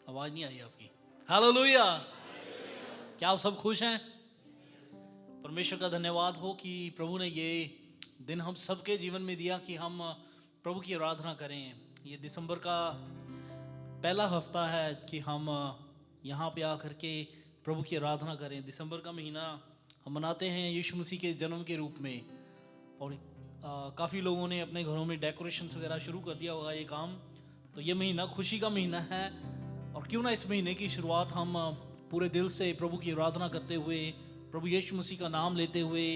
आवाज नहीं आई आपकी। हालेलुया। क्या आप सब खुश हैं? परमेश्वर का धन्यवाद हो कि प्रभु ने ये दिन हम सबके जीवन में दिया कि हम प्रभु की आराधना करें। ये दिसंबर का पहला हफ्ता है कि हम यहाँ पे आकर के प्रभु की आराधना करें। दिसंबर का महीना हम मनाते हैं यीशु मसीह के जन्म के रूप में, और काफ़ी लोगों ने अपने घरों में डेकोरेशंस वगैरह शुरू कर दिया होगा ये काम। तो ये महीना खुशी का महीना है, और क्यों ना इस महीने की शुरुआत हम पूरे दिल से प्रभु की आराधना करते हुए, प्रभु यीशु मसीह का नाम लेते हुए,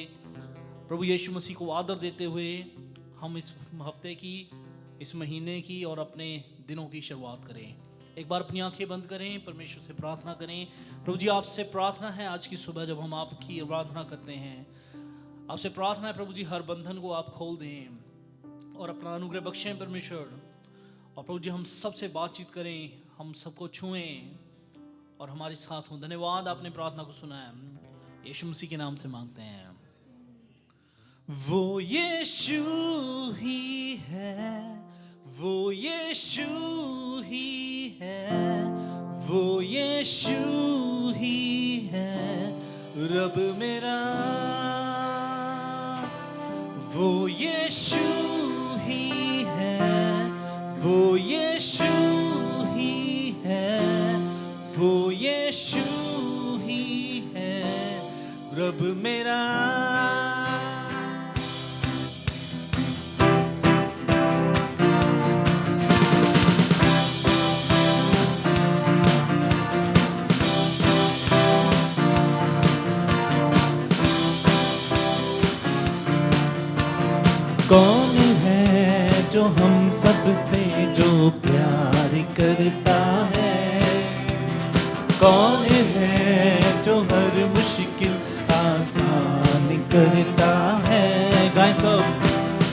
प्रभु यीशु मसीह को आदर देते हुए हम इस हफ्ते की, इस महीने की और अपने दिनों की शुरुआत करें। एक बार अपनी आंखें बंद करें, परमेश्वर से प्रार्थना करें। प्रभु जी, आपसे प्रार्थना है आज की सुबह जब हम आपकी आराधना करते हैं, आपसे प्रार्थना है प्रभु जी हर बंधन को आप खोल दें और अपना अनुग्रह बख्शें परमेश्वर। और प्रभु जी हम सबसे बातचीत करें, हम सबको छुएं और हमारे साथ हों। धन्यवाद, आपने प्रार्थना को सुना है, यीशु मसीह के नाम से मांगते हैं। वो यीशु ही है, वो यीशु ही है, वो यीशु ही है रब मेरा। वो यीशु ही है, वो यीशु ही है, वो यीशु ही है रब मेरा। कौन है जो हम सबसे जो प्यार करता है? कौन है जो हर मुश्किल आसान करता है? गाएं सब।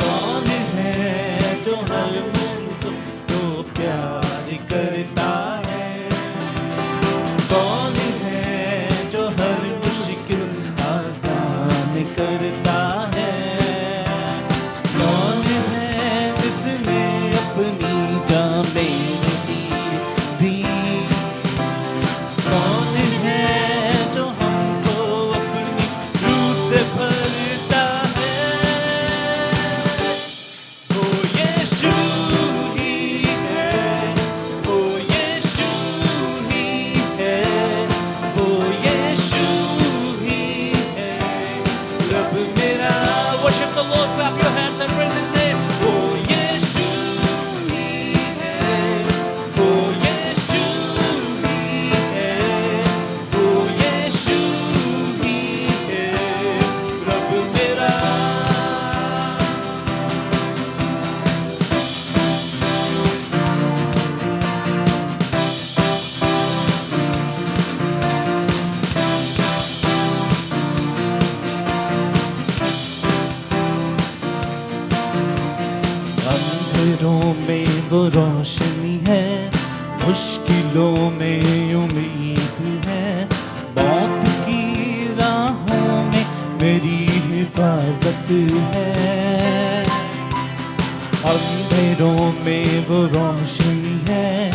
कौन है जो हर मुश्किल जो प्यार करता है? कौन है जो हर मुश्किल आसान करता है? वो रोशनी है, मुश्किलों में उम्मीद है, मौत की राहों में मेरी हिफाजत है। अंधेरों में वो रोशनी है,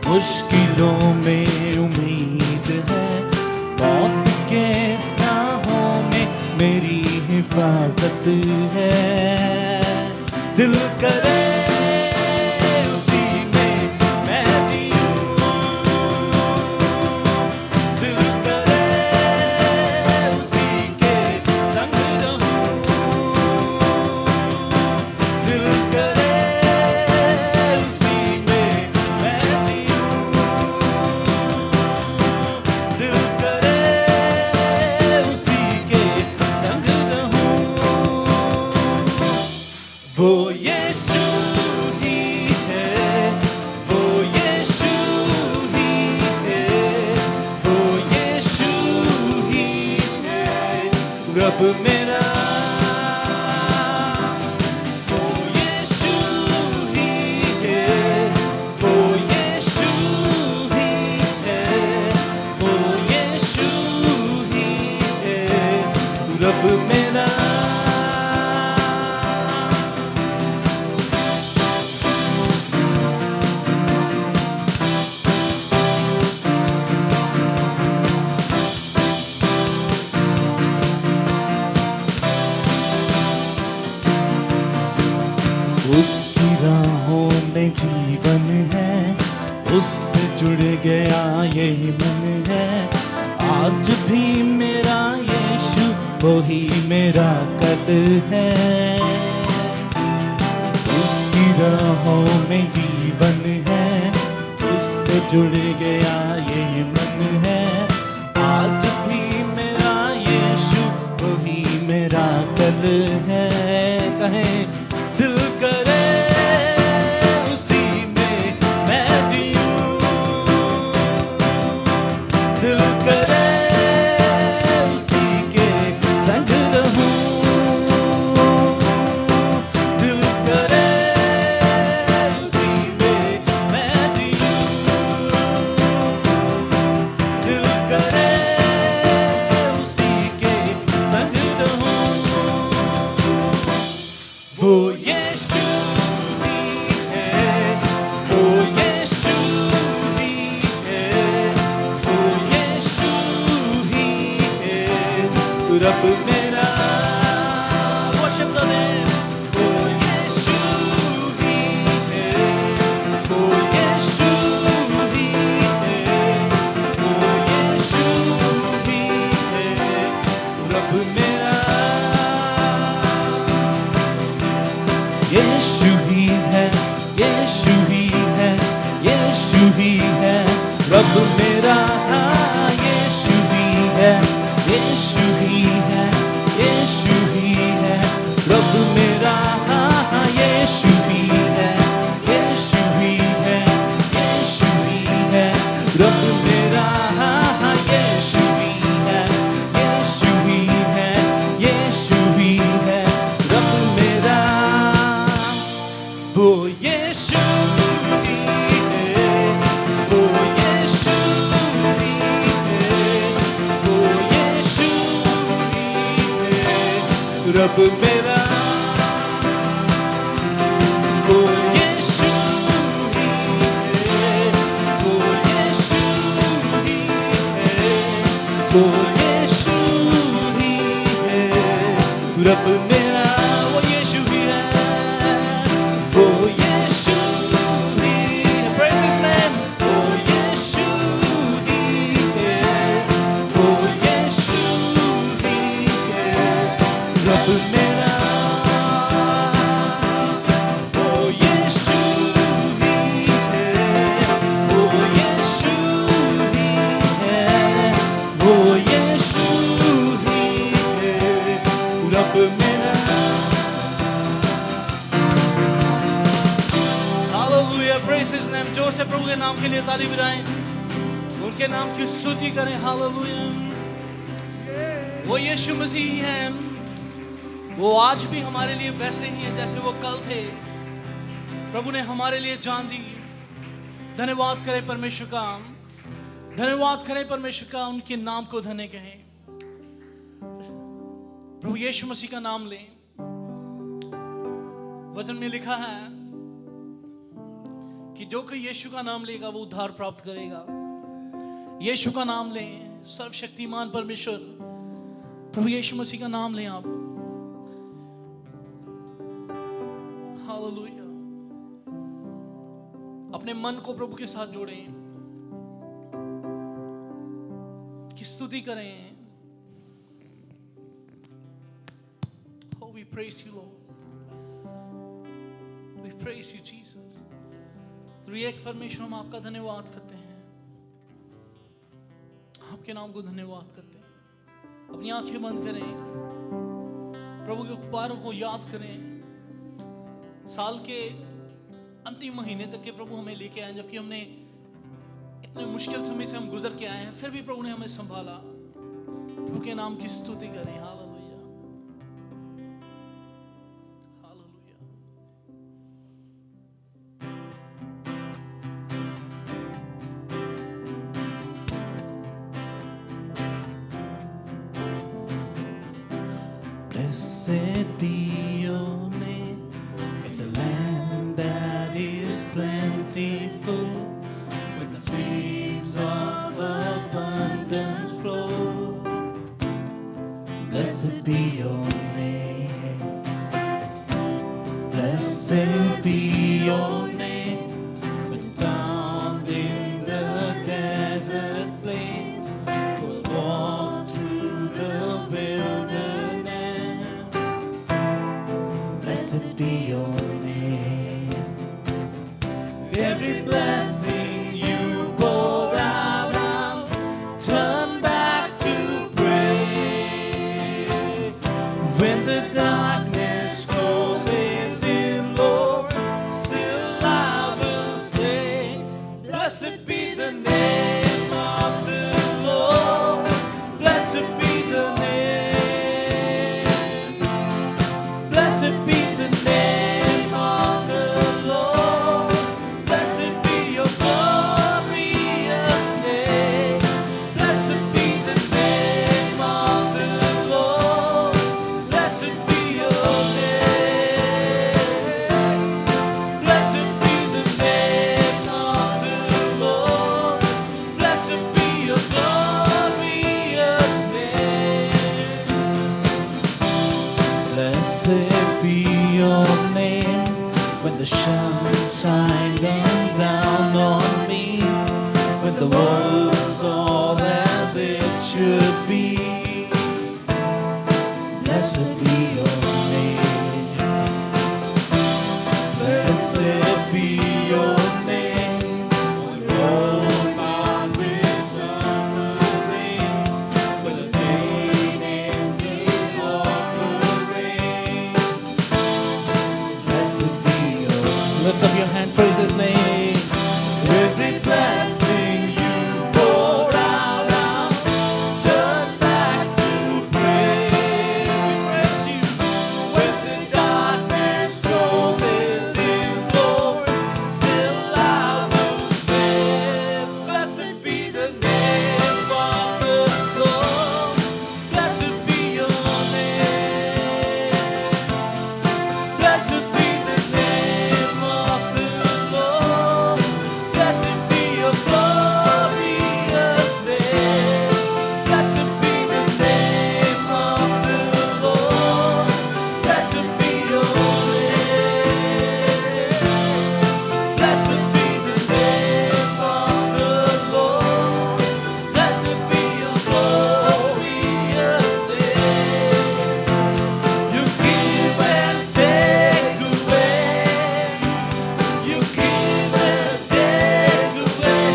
मुश्किलों में उम्मीद है, मौत के राहों में मेरी हिफाजत है। दिल करे रब मेरा। वो यीशु ही है, वो यीशु ही है, वो यीशु ही है रब मेरा। उसकी राहों में जीवन है, उससे जुड़ गया ये मन है। आज भी मेरा यीशु वही मेरा कद है। उसकी राहों में जीवन है, उससे जुड़ गया ये मन है। आज भी मेरा यीशु वही मेरा कद है। कहें दिल करे उसी में मैं जीऊं, दिल करे उसी के संग रहूं, दिल करे उसी में मैं जीऊं, दिल करे उसी के संग रहूं। वो यीशु ही है, वो यीशु ही है, वो यीशु ही है, रब मेरा। Worship the name. वो यीशु ही है, वो यीशु ही है, वो यीशु ही है, रब मेरा। यीशु ही है, यीशु ही है, यीशु ही है, रब मेरा। हाँ, यीशु ही है, यीशु ही है, यीशु ही है, रब मेरा। हाँ, यीशु ही है, यीशु ही है, यीशु ही है, रब मेरा। हाँ, यीशु ही है, यीशु ही है, यीशु ही है, रब मेरा। वो यीशु ही है, वो यीशु ही है, वो यीशु ही है, रब मेरा। वो यीशु ही है, वो यीशु ही है, वो यीशु ही है, रब मेरा। वो यीशु ही है, वो यीशु ही है, praise his name। वो यीशु ही है, वो यीशु ही है, रब मेरा। वो यीशु ही है, वो यीशु ही है, वो यीशु ही है, रब मेरा। Hallelujah, praise his name. जोर से प्रभु के नाम के लिए ताली बजाएं, उनके नाम की स्तुति करें। हालेलुया। वो यीशु मसीह है, वो आज भी हमारे लिए वैसे ही है जैसे वो कल थे। प्रभु ने हमारे लिए जान दी। धन्यवाद करें परमेश्वर का, धन्यवाद करें परमेश्वर का, उनके नाम को धन्य कहें। प्रभु यीशु मसीह का नाम लें। वचन में लिखा है कि जो कोई यीशु का नाम लेगा वो उद्धार प्राप्त करेगा। यीशु का नाम लें, सर्वशक्तिमान परमेश्वर प्रभु यीशु मसीह का नाम लें आप। हालेलुया। अपने मन को प्रभु के साथ जोड़ें, की स्तुति करें। Oh, we praise you, Lord. We praise you, Jesus. त्रिएक परमेश्वर, हम आपका धन्यवाद करते हैं, आपके नाम को धन्यवाद करते हैं। अपनी आंखें बंद करें, प्रभु के उपकारों को याद करें। साल के अंतिम महीने तक के प्रभु हमें लेके आए, जबकि हमने इतने मुश्किल समय से हम गुजर के आए हैं, फिर भी प्रभु ने हमें संभाला। प्रभु के नाम की स्तुति करें। Hallelujah, hallelujah. Blessed be your name in the land that is plentiful, with the streams of abundant flow. Blessed be your name. Blessed Blessed be your name, when found in the desert place, we'll walk through the wilderness. Blessed be your name. Every blessing you poured out, I'll turn back to praise. When the darkness closes in, Lord, still I will say, blessed be the name of the Lord. Blessed be the name. Blessed be the name of the Lord. Blessed be your glorious name. Blessed be the name of the Lord. Blessed be your name. Blessed be the name of the Lord. Blessed be your glorious name. Blessed be your name when the sunshine comes down on me, when the world is all as it should be. Blessed be your name. Blessed be your name. Lord, my suffering, with a pain in the offering. Blessed be your name. Lift up your hand, praise his name. Every blessing you poured out, I'll turn back to praise. We praise you. When the darkness closes in, Lord, still I will say, blessed be the name of the Lord. Blessed be your name. Blessed be the name of the Lord. Blessed be your glorious name. Blessed be the name of the Lord. Blessed be your name. Blessed be the name of the Lord. Blessed be your glorious name. You give and take away. You give and take away.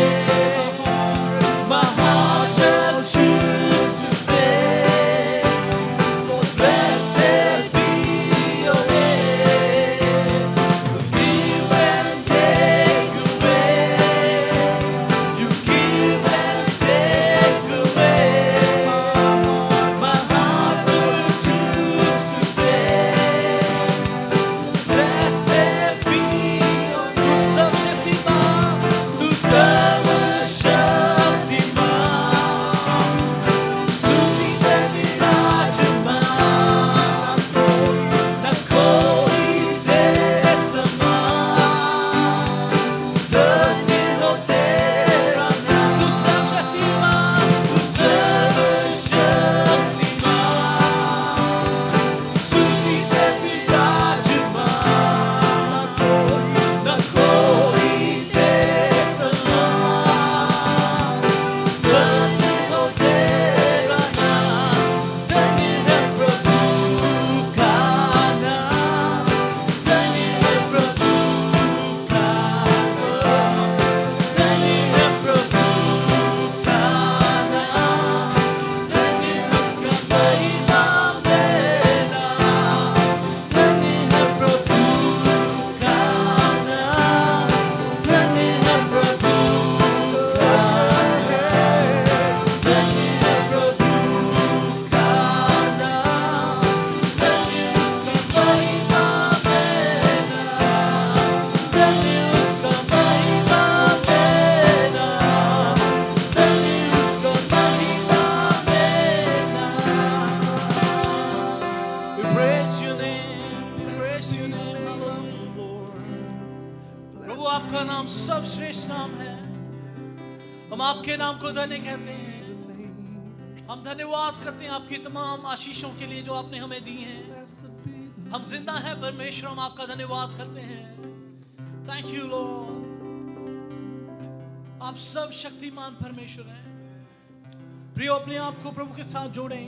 My heart shall choose to stay. Lord, blessed be your name. You give and take away. You give and take away. My heart will choose to stay. Blessed be your name. Tu सर्वशक्तिमान, तू सर्वशक्तिमान, स्तुति तेरी विराजमान, न कोई तेरे समान, धन्य हो तेरा नाम। तू सर्वशक्तिमान, तू सर्वशक्तिमान, स्तुति तेरी विराजमान, न कोई तेरे समान, धन्य हो तेरा नाम। धन्य है प्रभु का नाम, धन्य है प्रभु का नाम, धन्य है प्रभु का नाम, धन्य उसका महिमा देना। धन्य है प्रभु का नाम, धन्य है प्रभु का नाम, धन्य है प्रभु का नाम, धन्य उसका महिमा देना। धन्य उसका महिमा देना। धन्य उसका महिमा देना। We praise your name, we praise your name, hallelujah, Lord. प्रभु आपका नाम सर्वश्रेष्ठ नाम है। हम आपके नाम को धन्य कहते हैं। हम धन्यवाद करते हैं आपकी तमाम आशीषों के लिए जो आपने हमें दी हैं। हम जिंदा हैं परमेश्वर, हम आपका धन्यवाद करते हैं। Thank you Lord. आप सब शक्तिमान परमेश्वर हैं। प्रियो, अपने आप को प्रभु के साथ जोड़ें,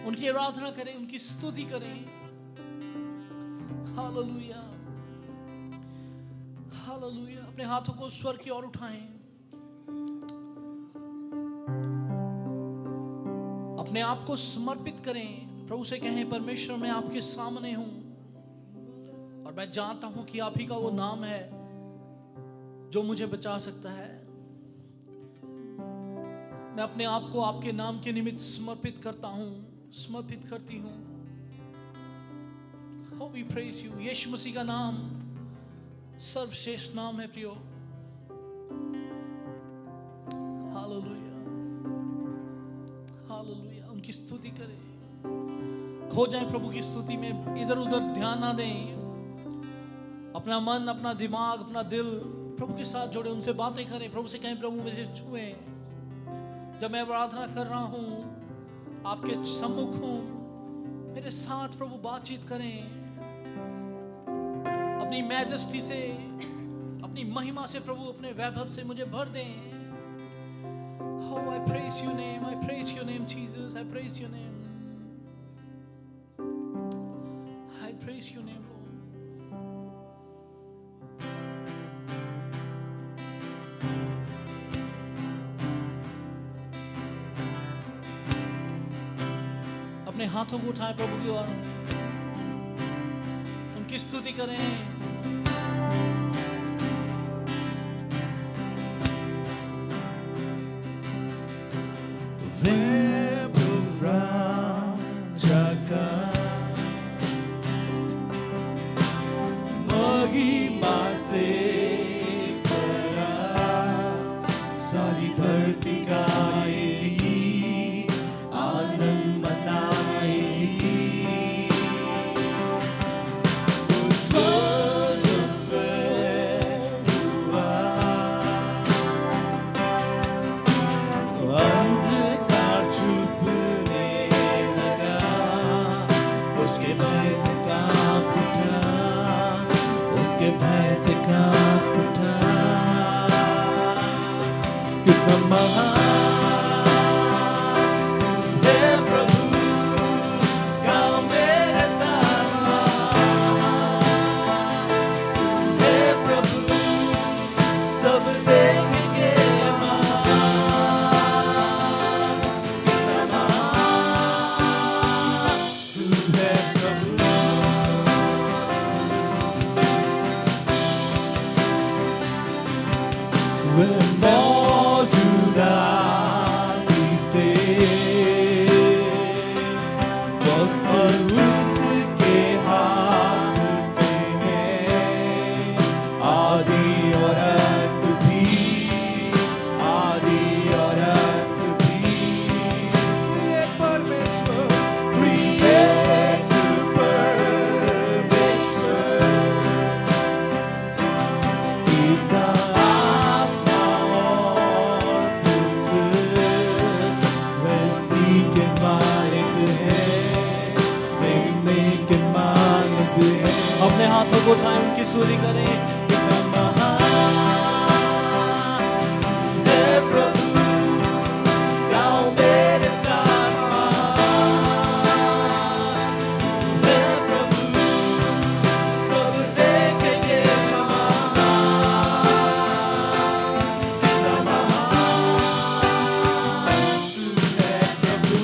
उनकी आराधना करें, उनकी स्तुति करें। Hallelujah, hallelujah. अपने हाथों को स्वर की ओर उठाएं, अपने आप को समर्पित करें। प्रभु से कहें, परमेश्वर मैं आपके सामने हूं और मैं जानता हूं कि आप ही का वो नाम है जो मुझे बचा सकता है। मैं अपने आप को आपके नाम के निमित्त समर्पित करता हूं, समर्पित करती हूं। Oh, we praise you। यीशु मसीह का नाम सर्वश्रेष्ठ नाम है प्रियो। Hallelujah, hallelujah. उनकी स्तुति करें, खो जाएं प्रभु की स्तुति में, इधर उधर ध्यान ना दें। अपना मन, अपना दिमाग, अपना दिल प्रभु के साथ जोड़े, उनसे बातें करें। प्रभु से कहें, प्रभु मुझे छुए। जब मैं प्रार्थना कर रहा हूं, आपके सम्मुख हूं, मेरे साथ प्रभु बातचीत करें। अपनी मैजेस्टी से, अपनी महिमा से प्रभु, अपने वैभव से मुझे भर दें। Oh, I praise your name, I praise your name, Jesus, I praise your name, I praise your name, Lord। अपने हाथों को उठाएं प्रभु की ओर, उनकी स्तुति करें। महिमा से भरा सारी धरती गाएगी, आनंद मनाएगी। अंधकार छुपने लगा, उसके भय से कांप उठा, उसके भय से कांप उठा। कितना महान है प्रभु, गाओ मेरे साथ महान है प्रभु, सब देखेंगे महान। कितना महान तू है प्रभु, वह मौजूदाती से वक्त पर उसके हाथ में है। आदि और अंत भी, आदि और अंत भी परमेश्वर, त्रिएक परमेश्वर, पिता अपने हाथों को उठाएं, उनकी स्तुति करें। कितना महान है प्रभु, गाओ मेरे साथ महान है प्रभु, सब देखेंगे महान। कितना महान तू है प्रभु,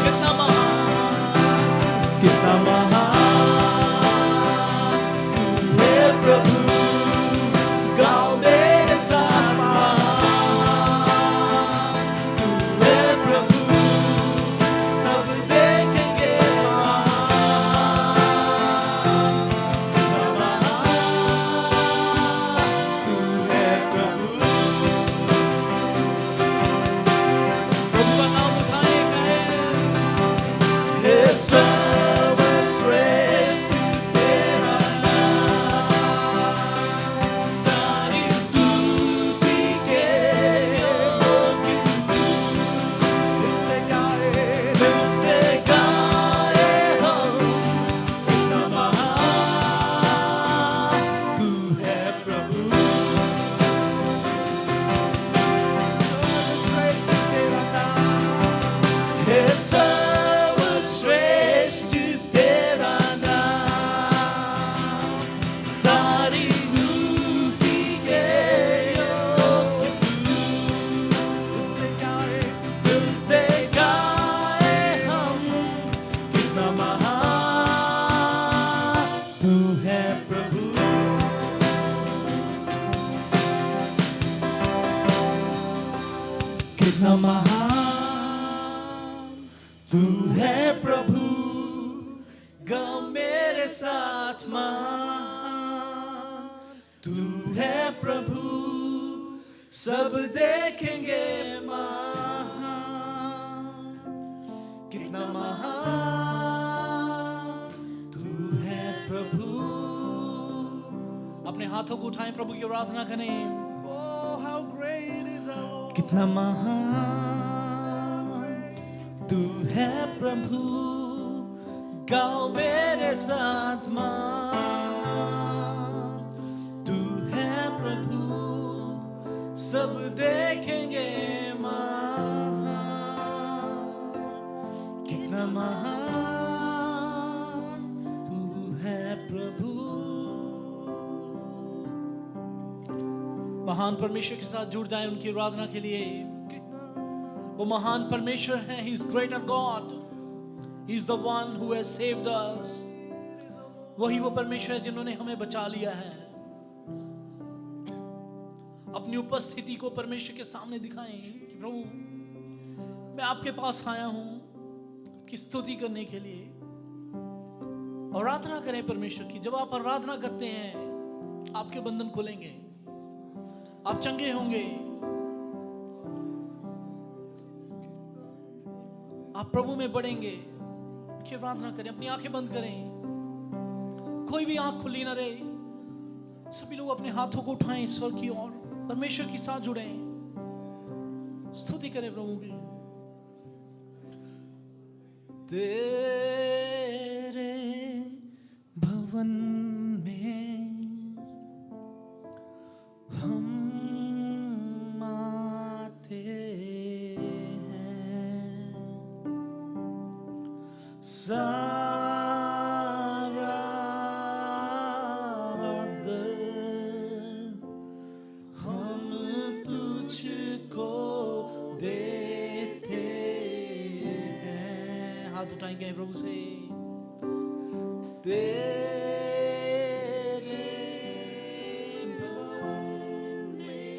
कितना महान, कितना महान दिल से गाए हम, कितना महान तू है प्रभु। हे सर्वश्रेष्ठ तेरा नाम, सारी स्तुति के योग्य तू। दिल से गाए हम, कितना महान तू है प्रभु। कितना महान तू है प्रभु, गाओ मेरे साथ महान तू है प्रभु, सब देखेंगे महान। कितना महान तू है प्रभु। अपने हाथों को उठाएं, प्रभु की आराधना करें। Oh, how great is our Lord. कितना महान तू है प्रभु, गाओ मेरे साथ महान तू है प्रभु, सब देखेंगे महान। कितना महान तू है प्रभु। महान परमेश्वर के साथ जुड़ जाएं उनकी आराधना के लिए। वो महान परमेश्वर है। He is greater God. He is the one who has saved us. वही वो परमेश्वर है जिन्होंने हमें बचा लिया है। अपनी उपस्थिति को परमेश्वर के सामने दिखाएं कि प्रभु मैं आपके पास आया हूं आपकी स्तुति करने के लिए। आराधना करें परमेश्वर की। जब आप आराधना करते हैं आपके बंधन खुलेंगे, आप चंगे होंगे, आप प्रभु में बढ़ेंगे। उनकी आराधना करें, अपनी आंखें बंद करें, कोई भी आंख खुली ना रहे। सभी लोग अपने हाथों को उठाएं ईश्वर की ओर, परमेश्वर के साथ जुड़ें, स्तुति करें प्रभु की। तेरे भवन में हम आते हैं, सारा आदर हम तुझको देते हैं। हाथ उठाएंगे प्रभु से। तेरे भवन में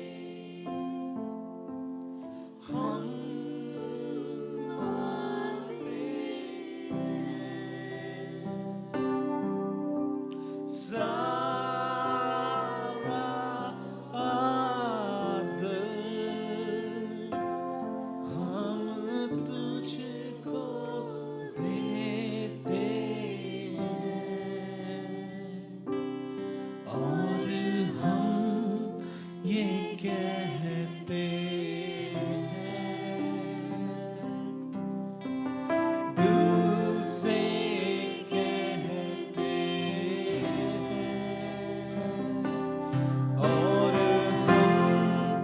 हम आते हैं, सारा आदर हम तुझको देते हैं, और हम ये कहते हैं, दिल से कहते हैं, और हम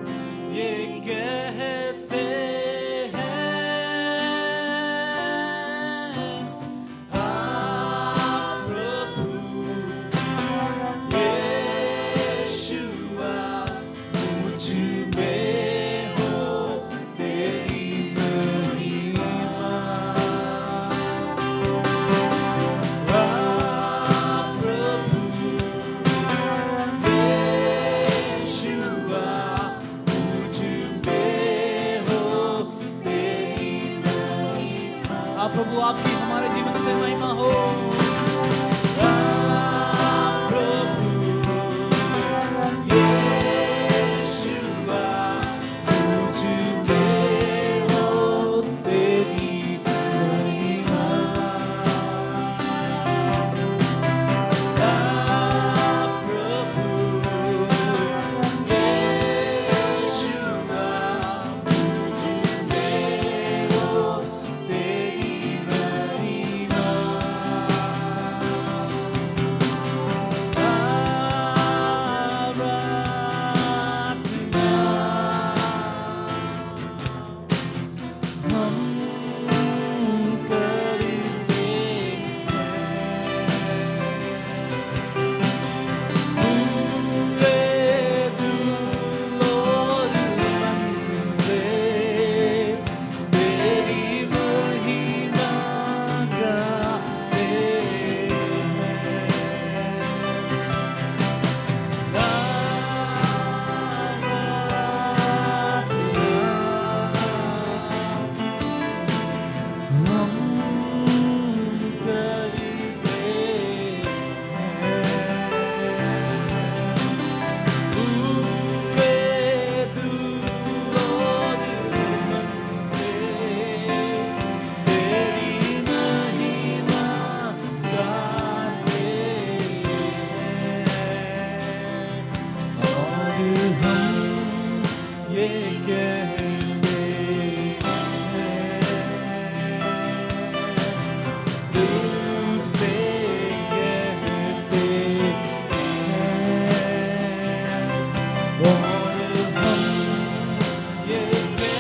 ये कहते हैं, आप प्रभु यीशुआ, मुझ में हो तेरी महिमा। आप प्रभु यीशुआ, मुझ में हो तेरी महिमा। आप प्रभु आपकी हमारे जीवन से महिमा हो। आप प्रभु यीशुआ, मुझ में हो तेरी महिमा। आप प्रभु यीशुआ, मुझ में हो तेरी दिल से कहते हैं और हम ये कहते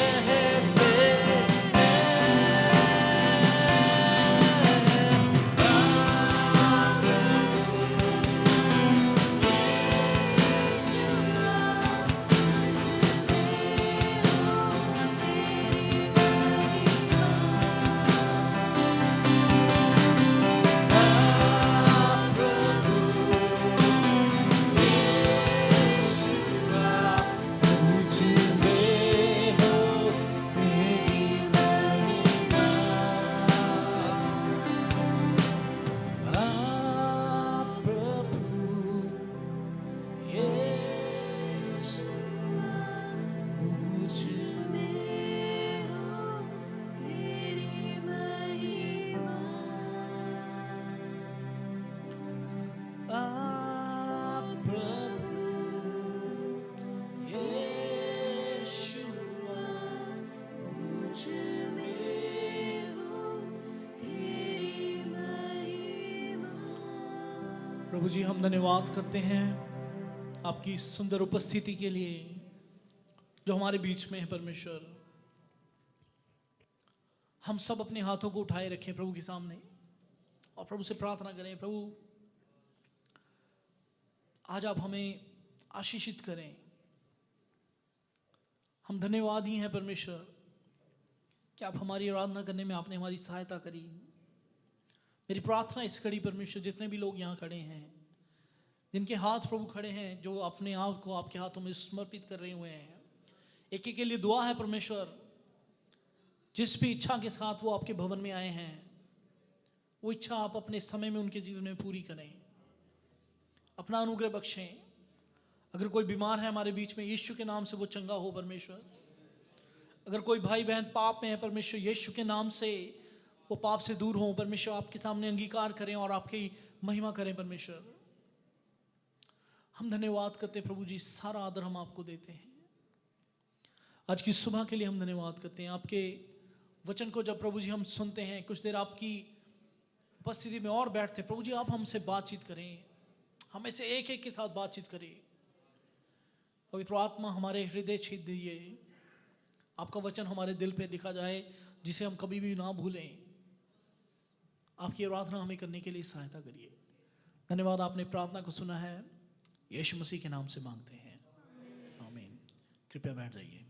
प्रभु जी, हम धन्यवाद करते हैं आपकी इस सुंदर उपस्थिति के लिए जो हमारे बीच में है। परमेश्वर, हम सब अपने हाथों को उठाए रखें प्रभु के सामने और प्रभु से प्रार्थना करें, प्रभु आज आप हमें आशीषित करें। हम धन्यवाद ही हैं परमेश्वर कि आप हमारी आराधना करने में आपने हमारी सहायता करी। मेरी प्रार्थना इस कड़ी परमेश्वर, जितने भी लोग यहाँ खड़े हैं, जिनके हाथ प्रभु खड़े हैं, जो अपने आप को आपके हाथों में समर्पित कर रहे हुए हैं, एक एक के लिए दुआ है परमेश्वर। जिस भी इच्छा के साथ वो आपके भवन में आए हैं, वो इच्छा आप अपने समय में उनके जीवन में पूरी करें, अपना अनुग्रह बख्शें। अगर कोई बीमार है हमारे बीच में, यीशु के नाम से वो चंगा हो परमेश्वर। अगर कोई भाई बहन पाप में है परमेश्वर, यीशु के नाम से वो पाप से दूर हों परमेश्वर, आपके सामने अंगीकार करें और आपकी महिमा करें परमेश्वर। हम धन्यवाद करते हैं प्रभु जी, सारा आदर हम आपको देते हैं। आज की सुबह के लिए हम धन्यवाद करते हैं। आपके वचन को जब प्रभु जी हम सुनते हैं, कुछ देर आपकी उपस्थिति में और बैठते हैं, प्रभु जी आप हमसे बातचीत करें, हमें से एक एक के साथ बातचीत करें। पवित्र आत्मा हमारे हृदय छेद दीजिए, आपका वचन हमारे दिल पे लिखा जाए, जिसे हम कभी भी ना भूलें। आपकी आराधना हमें करने के लिए सहायता करिए। धन्यवाद, आपने प्रार्थना को सुना है, यीशु मसीह के नाम से मांगते हैं, आमीन। कृपया बैठ जाइए।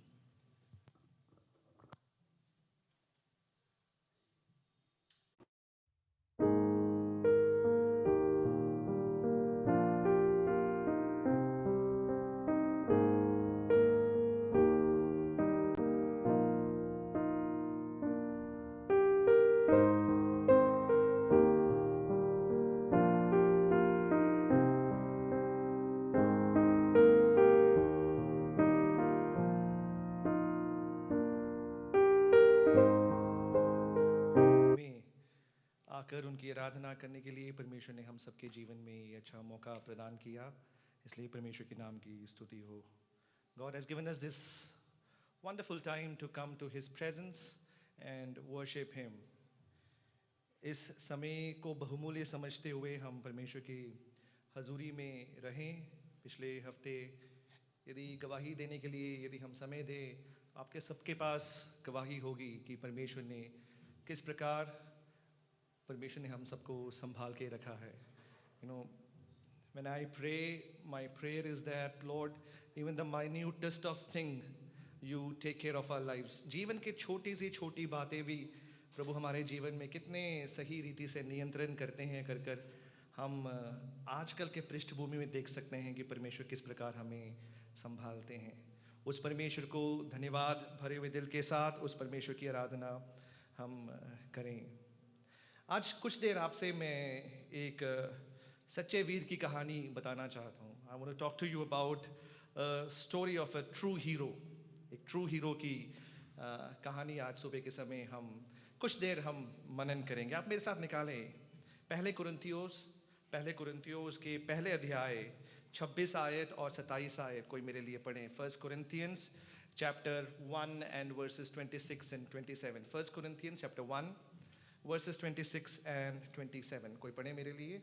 आकर उनकी आराधना करने के लिए परमेश्वर ने हम सबके जीवन में ये अच्छा मौका प्रदान किया, इसलिए परमेश्वर के नाम की स्तुति हो। God has given us this wonderful time to come to His presence and worship Him. इस समय को बहुमूल्य समझते हुए हम परमेश्वर की हजूरी में रहें। पिछले हफ्ते यदि गवाही देने के लिए यदि हम समय दें, आपके सबके पास गवाही होगी कि परमेश्वर ने किस प्रकार परमेश्वर ने हम सबको संभाल के रखा है। You know, when I pray, my prayer is that Lord, even the minutest of thing, you take care of our lives. जीवन के छोटी सी छोटी बातें भी प्रभु हमारे जीवन में कितने सही रीति से नियंत्रण करते हैं कर कर हम आजकल के पृष्ठभूमि में देख सकते हैं कि परमेश्वर किस प्रकार हमें संभालते हैं। उस परमेश्वर को धन्यवाद भरे हुए दिल के साथ उस परमेश्वर की आराधना हम करें। आज कुछ देर आपसे मैं एक सच्चे वीर की कहानी बताना चाहता हूँ। I want to talk to you about story of a true hero. एक ट्रू हीरो की कहानी आज सुबह के समय हम कुछ देर हम मनन करेंगे। आप मेरे साथ निकालें पहले कुरिन्थियोस के पहले अध्याय 26 आयत और 27 आयत। कोई मेरे लिए पढ़ें। 1 Corinthians chapter 1 and verses 26 and 27। 1 Corinthians chapter 1 verses 26 and 27. कोई पढ़े मेरे लिए?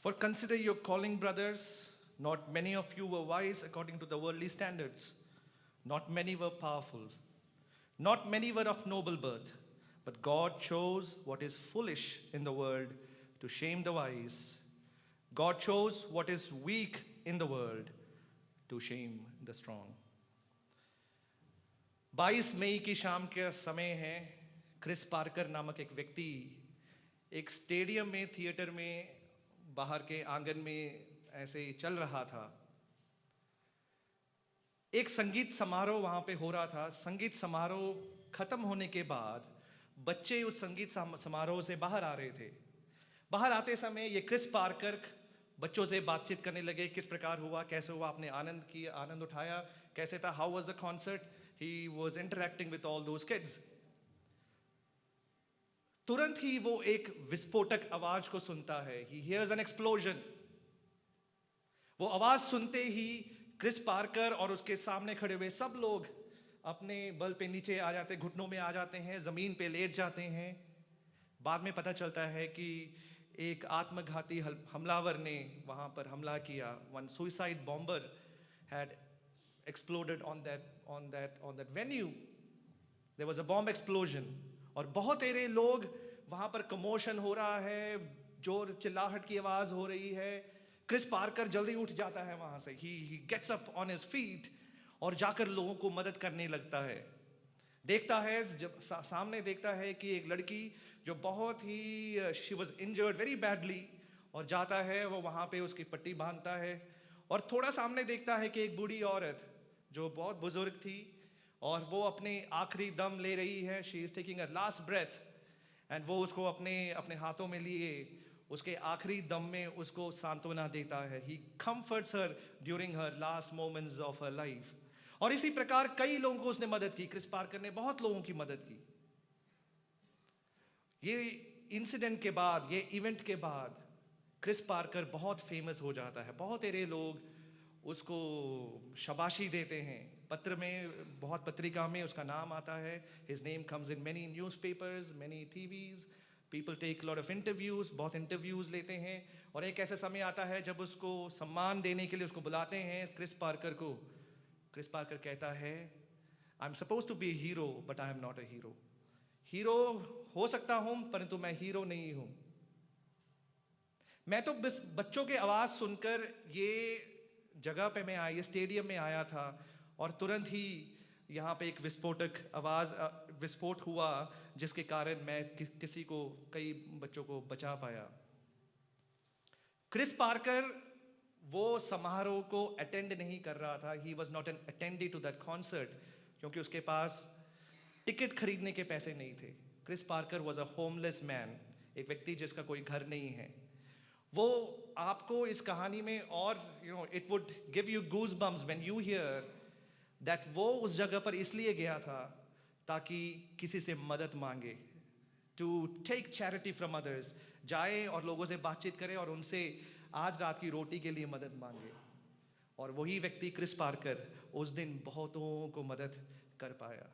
For consider your calling, brothers. Not many of you were wise according to the worldly standards. Not many were powerful. Not many were of noble birth. But God chose what is foolish in the world to shame the wise. God chose what is weak in the world to shame the strong. 22 मई की शाम के समय है. Chris Parker नामक एक व्यक्ति एक stadium में, थिएटर में, बाहर के आंगन में ऐसे चल रहा था. एक संगीत समारोह वहां पे हो रहा था. संगीत समारोह खत्म होने के बाद बच्चे उस संगीत समारोह से बाहर आ रहे थे. बाहर आते समय ये क्रिस पार्कर बच्चों से बातचीत करने लगे. किस प्रकार हुआ, कैसे हुआ, आपने आनंद किया, आनंद उठाया, कैसे था, how was the concert. He was interacting with all those kids. तुरंत ही वो एक विस्फोटक आवाज को सुनता है. He hears N explosion. वो आवाज सुनते ही क्रिस पार्कर और उसके सामने खड़े हुए सब लोग अपने बल पे नीचे आ जाते, घुटनों में आ जाते हैं, जमीन पे लेट जाते हैं. बाद में पता चलता है कि एक आत्मघाती हमलावर ने वहां पर हमला किया. One suicide bomber had exploded on that venue. There was a bomb explosion. और बहुत सारे लोग वहां पर कमोशन हो रहा है, जोर चिल्लाहट की आवाज हो रही है. क्रिस पार्कर जल्दी उठ जाता है वहां से. he gets up on his feet और जाकर लोगों को मदद करने लगता है. देखता है, जब सामने देखता है कि एक लड़की जो बहुत ही she was injured very badly, और जाता है वो वहां पे उसकी पट्टी बांधता है. और थोड़ा सामने देखता है कि एक बूढ़ी औरत जो बहुत बुजुर्ग थी और वो अपने आखिरी दम ले रही है. She is taking a last breath and वो उसको अपने हाथों में लिए उसके आखिरी दम में उसको सांत्वना देता है. ही comforts her during her last moments of her life. और इसी प्रकार कई लोगों को उसने मदद की. क्रिस पार्कर ने बहुत लोगों की मदद की. ये इंसिडेंट के बाद, ये इवेंट के बाद क्रिस पार्कर बहुत फेमस हो जाता है. बहुत सारे लोग उसको शाबाशी देते हैं. पत्र में, बहुत पत्रिका में उसका नाम आता है. His name comes in many newspapers, many TVs. People take a lot of interviews. बहुत इंटरव्यूज लेते हैं. और एक ऐसा समय आता है जब उसको सम्मान देने के लिए उसको बुलाते हैं क्रिस पार्कर को. क्रिस पार्कर कहता है, I am suppose to be hero but I am not a hero. Hero हो सकता हूं परंतु मैं हीरो नहीं हूं. मैं तो बस बच्चों की आवाज सुनकर ये जगह पे मैं आया, ये स्टेडियम में आया था, और तुरंत ही यहाँ पे एक विस्फोट हुआ जिसके कारण मैं किसी को, कई बच्चों को बचा पाया. क्रिस पार्कर वो समारोह को अटेंड नहीं कर रहा था. He was not an attendee to that concert, क्योंकि उसके पास टिकट खरीदने के पैसे नहीं थे. Chris Parker was a homeless man, एक व्यक्ति जिसका कोई घर नहीं है. वो आपको इस कहानी में, और it would give you goose bumps when you hear that वो उस जगह पर इसलिए गया था ताकि किसी से मदद मांगे. To take charity from others. जाए और लोगों से बातचीत करे और उनसे आज रात की रोटी के लिए मदद मांगे. और वही व्यक्ति क्रिस पार्कर उस दिन बहुतों को मदद कर पाया.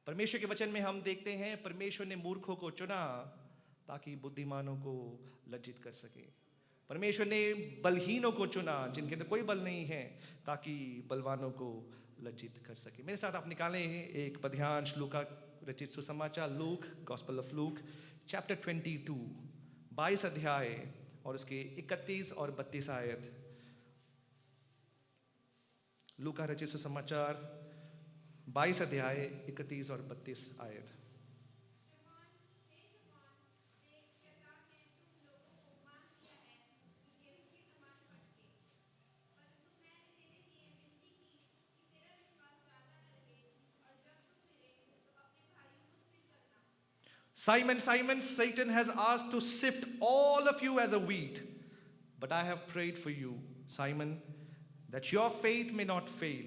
परमेश्वर के वचन में हम देखते हैं परमेश्वर ने मूर्खों को चुना ताकि बुद्धिमानों को लज्जित कर सके. परमेश्वर ने बलहीनों को चुना जिनके अंदर कोई बल नहीं है ताकि बलवानों को लज्जित कर सके. मेरे साथ आप निकालें एक पद्यांश लूका रचित सुसमाचार, look, gospel of look, chapter 22, 22 अध्याय और उसके 31 और 32 आयत. लूका रचित सुसमाचार 22 अध्याय 31 और 32 आयत. Simon, Simon, Satan has asked to sift all of you as a wheat, but I have prayed for you, Simon, that your faith may not fail,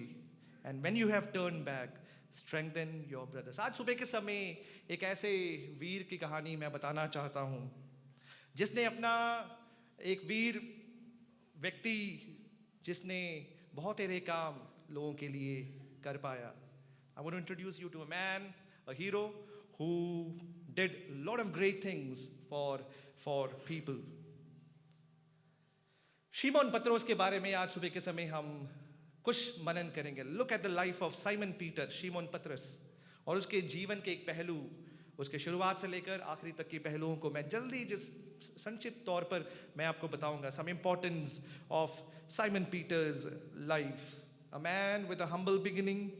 and when you have turned back, strengthen your brothers. आज सुबह के समय एक ऐसे वीर की कहानी मैं बताना चाहता हूँ जिसने अपना एक वीर व्यक्ति जिसने बहुत तेरे काम लोगों के लिए कर पाया. I want to introduce you to a man, a hero who did a lot of great things for people. शिमोन पत्रोस के बारे में आज सुबह के समय हम कुछ मनन करेंगे. Look at the life of Simon Peter, शिमोन पत्रस, और उसके जीवन के एक पहलू, उसके शुरुआत से लेकर आखिरी तक के पहलुओं को मैं जल्दी जिस संक्षिप्त तौर पर मैं आपको बताऊंगा. Some importance of Simon Peter's life. A man with a humble beginning,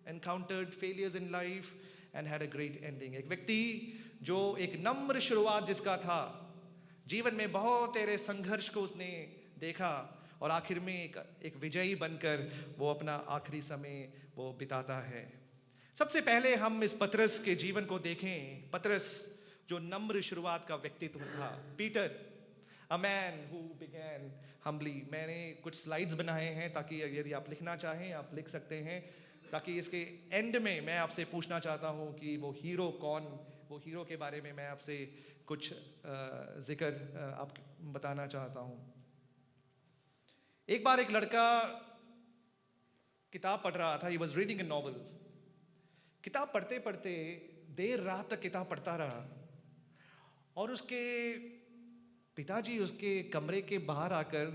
encountered failures in life and had a great ending. एक व्यक्ति जो एक नम्र शुरुआत जिसका था, जीवन में बहुत तेरे संघर्ष को उसने देखा और आखिर में एक विजयी बनकर वो अपना आखिरी समय वो बिताता है. सबसे पहले हम इस पतरस के जीवन को देखें. पतरस जो नम्र शुरुआत का व्यक्तित्व था. Peter, a man who began humbly. मैंने कुछ स्लाइड्स बनाए हैं ताकि यदि आप लिखना चाहें आप लिख सकते हैं, ताकि इसके एंड में मैं आपसे पूछना चाहता हूं कि वो हीरो कौन, वो हीरो के बारे में मैं आपसे कुछ जिक्र आप बताना चाहता हूं. एक बार एक लड़का किताब पढ़ रहा था. He was reading a novel. किताब पढ़ते पढ़ते देर रात तक किताब पढ़ता रहा और उसके पिताजी उसके कमरे के बाहर आकर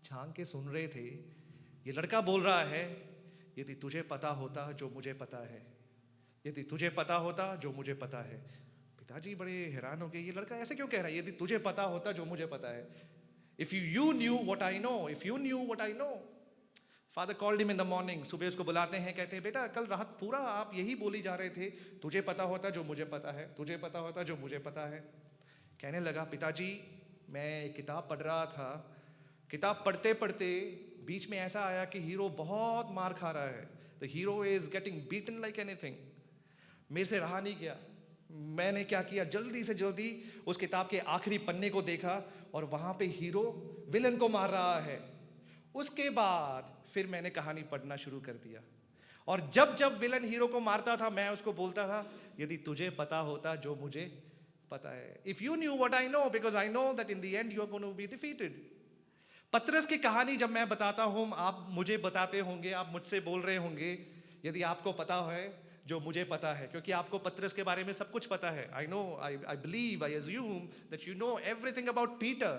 झांक के सुन रहे थे. ये लड़का बोल रहा है, यदि तुझे पता होता जो मुझे पता है, यदि तुझे पता होता जो मुझे पता है. पिताजी बड़े हैरान हो गए, ये लड़का ऐसे क्यों कह रहा है, यदि तुझे पता होता जो मुझे पता है. If you knew what I know, if you knew what I know. Father called him in the morning. सुबह उसको बुलाते हैं, कहते हैं बेटा कल रात पूरा आप यही बोली जा रहे थे, तुझे पता होता जो मुझे पता है, तुझे पता होता जो मुझे पता है. कहने लगा, पिताजी मैं एक किताब पढ़ रहा था, किताब पढ़ते पढ़ते बीच में ऐसा आया कि हीरो बहुत मार खा रहा है. The hero is getting beaten like anything. मेरे से रहा नहीं गया. मैंने क्या किया, जल्दी से जल्दी उस किताब के आखिरी पन्ने को देखा और वहां पे हीरो विलन को मार रहा है. उसके बाद फिर मैंने कहानी पढ़ना शुरू कर दिया और जब जब विलन हीरो को मारता था मैं उसको बोलता था, यदि तुझे पता होता जो मुझे पता है. If you knew what I know, because I know that in the end you are going to be defeated. पतरस की कहानी जब मैं बताता हूं, आप मुझे बताते होंगे, आप मुझसे बोल रहे होंगे, यदि आपको पता है जो मुझे पता है, क्योंकि आपको पतरस के बारे में सब कुछ पता है. I know, I believe, I assume that you know everything about Peter.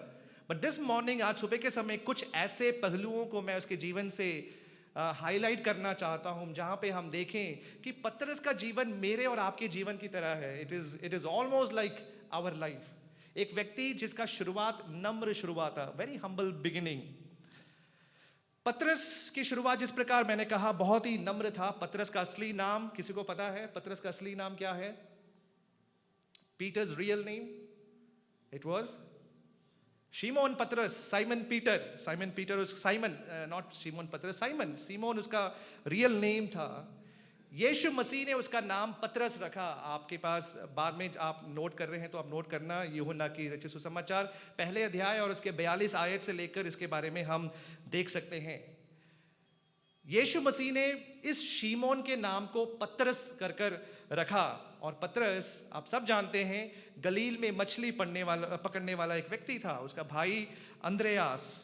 But this morning, आज सुबह के समय कुछ ऐसे पहलुओं को मैं उसके जीवन से हाईलाइट करना चाहता हूं जहां पे हम देखें कि पतरस का जीवन मेरे और आपके जीवन की तरह है. It is almost like our life. एक व्यक्ति जिसका शुरुआत नम्र शुरुआत था, वेरी हम्बल बिगिनिंग. पतरस की शुरुआत जिस प्रकार मैंने कहा बहुत ही नम्र था. पतरस का असली नाम किसी को पता है? पतरस का असली नाम क्या है? Peter's real name, it was Shimon Patras, Simon Peter. Simon Peter was Simon, not Shimon Patras, Simon. Simon उसका रियल नेम था. यीशु मसीह ने उसका नाम पतरस रखा. आपके पास बाद में आप नोट कर रहे हैं तो आप नोट करना. यूहन्ना की रचित सुसमाचार पहले अध्याय और उसके 42 आयत से लेकर इसके बारे में हम देख सकते हैं. यीशु मसीह ने इस शिमोन के नाम को पतरस कर कर रखा. और पतरस आप सब जानते हैं गलील में मछली पकड़ने वाला एक व्यक्ति था. उसका भाई अंद्रयास.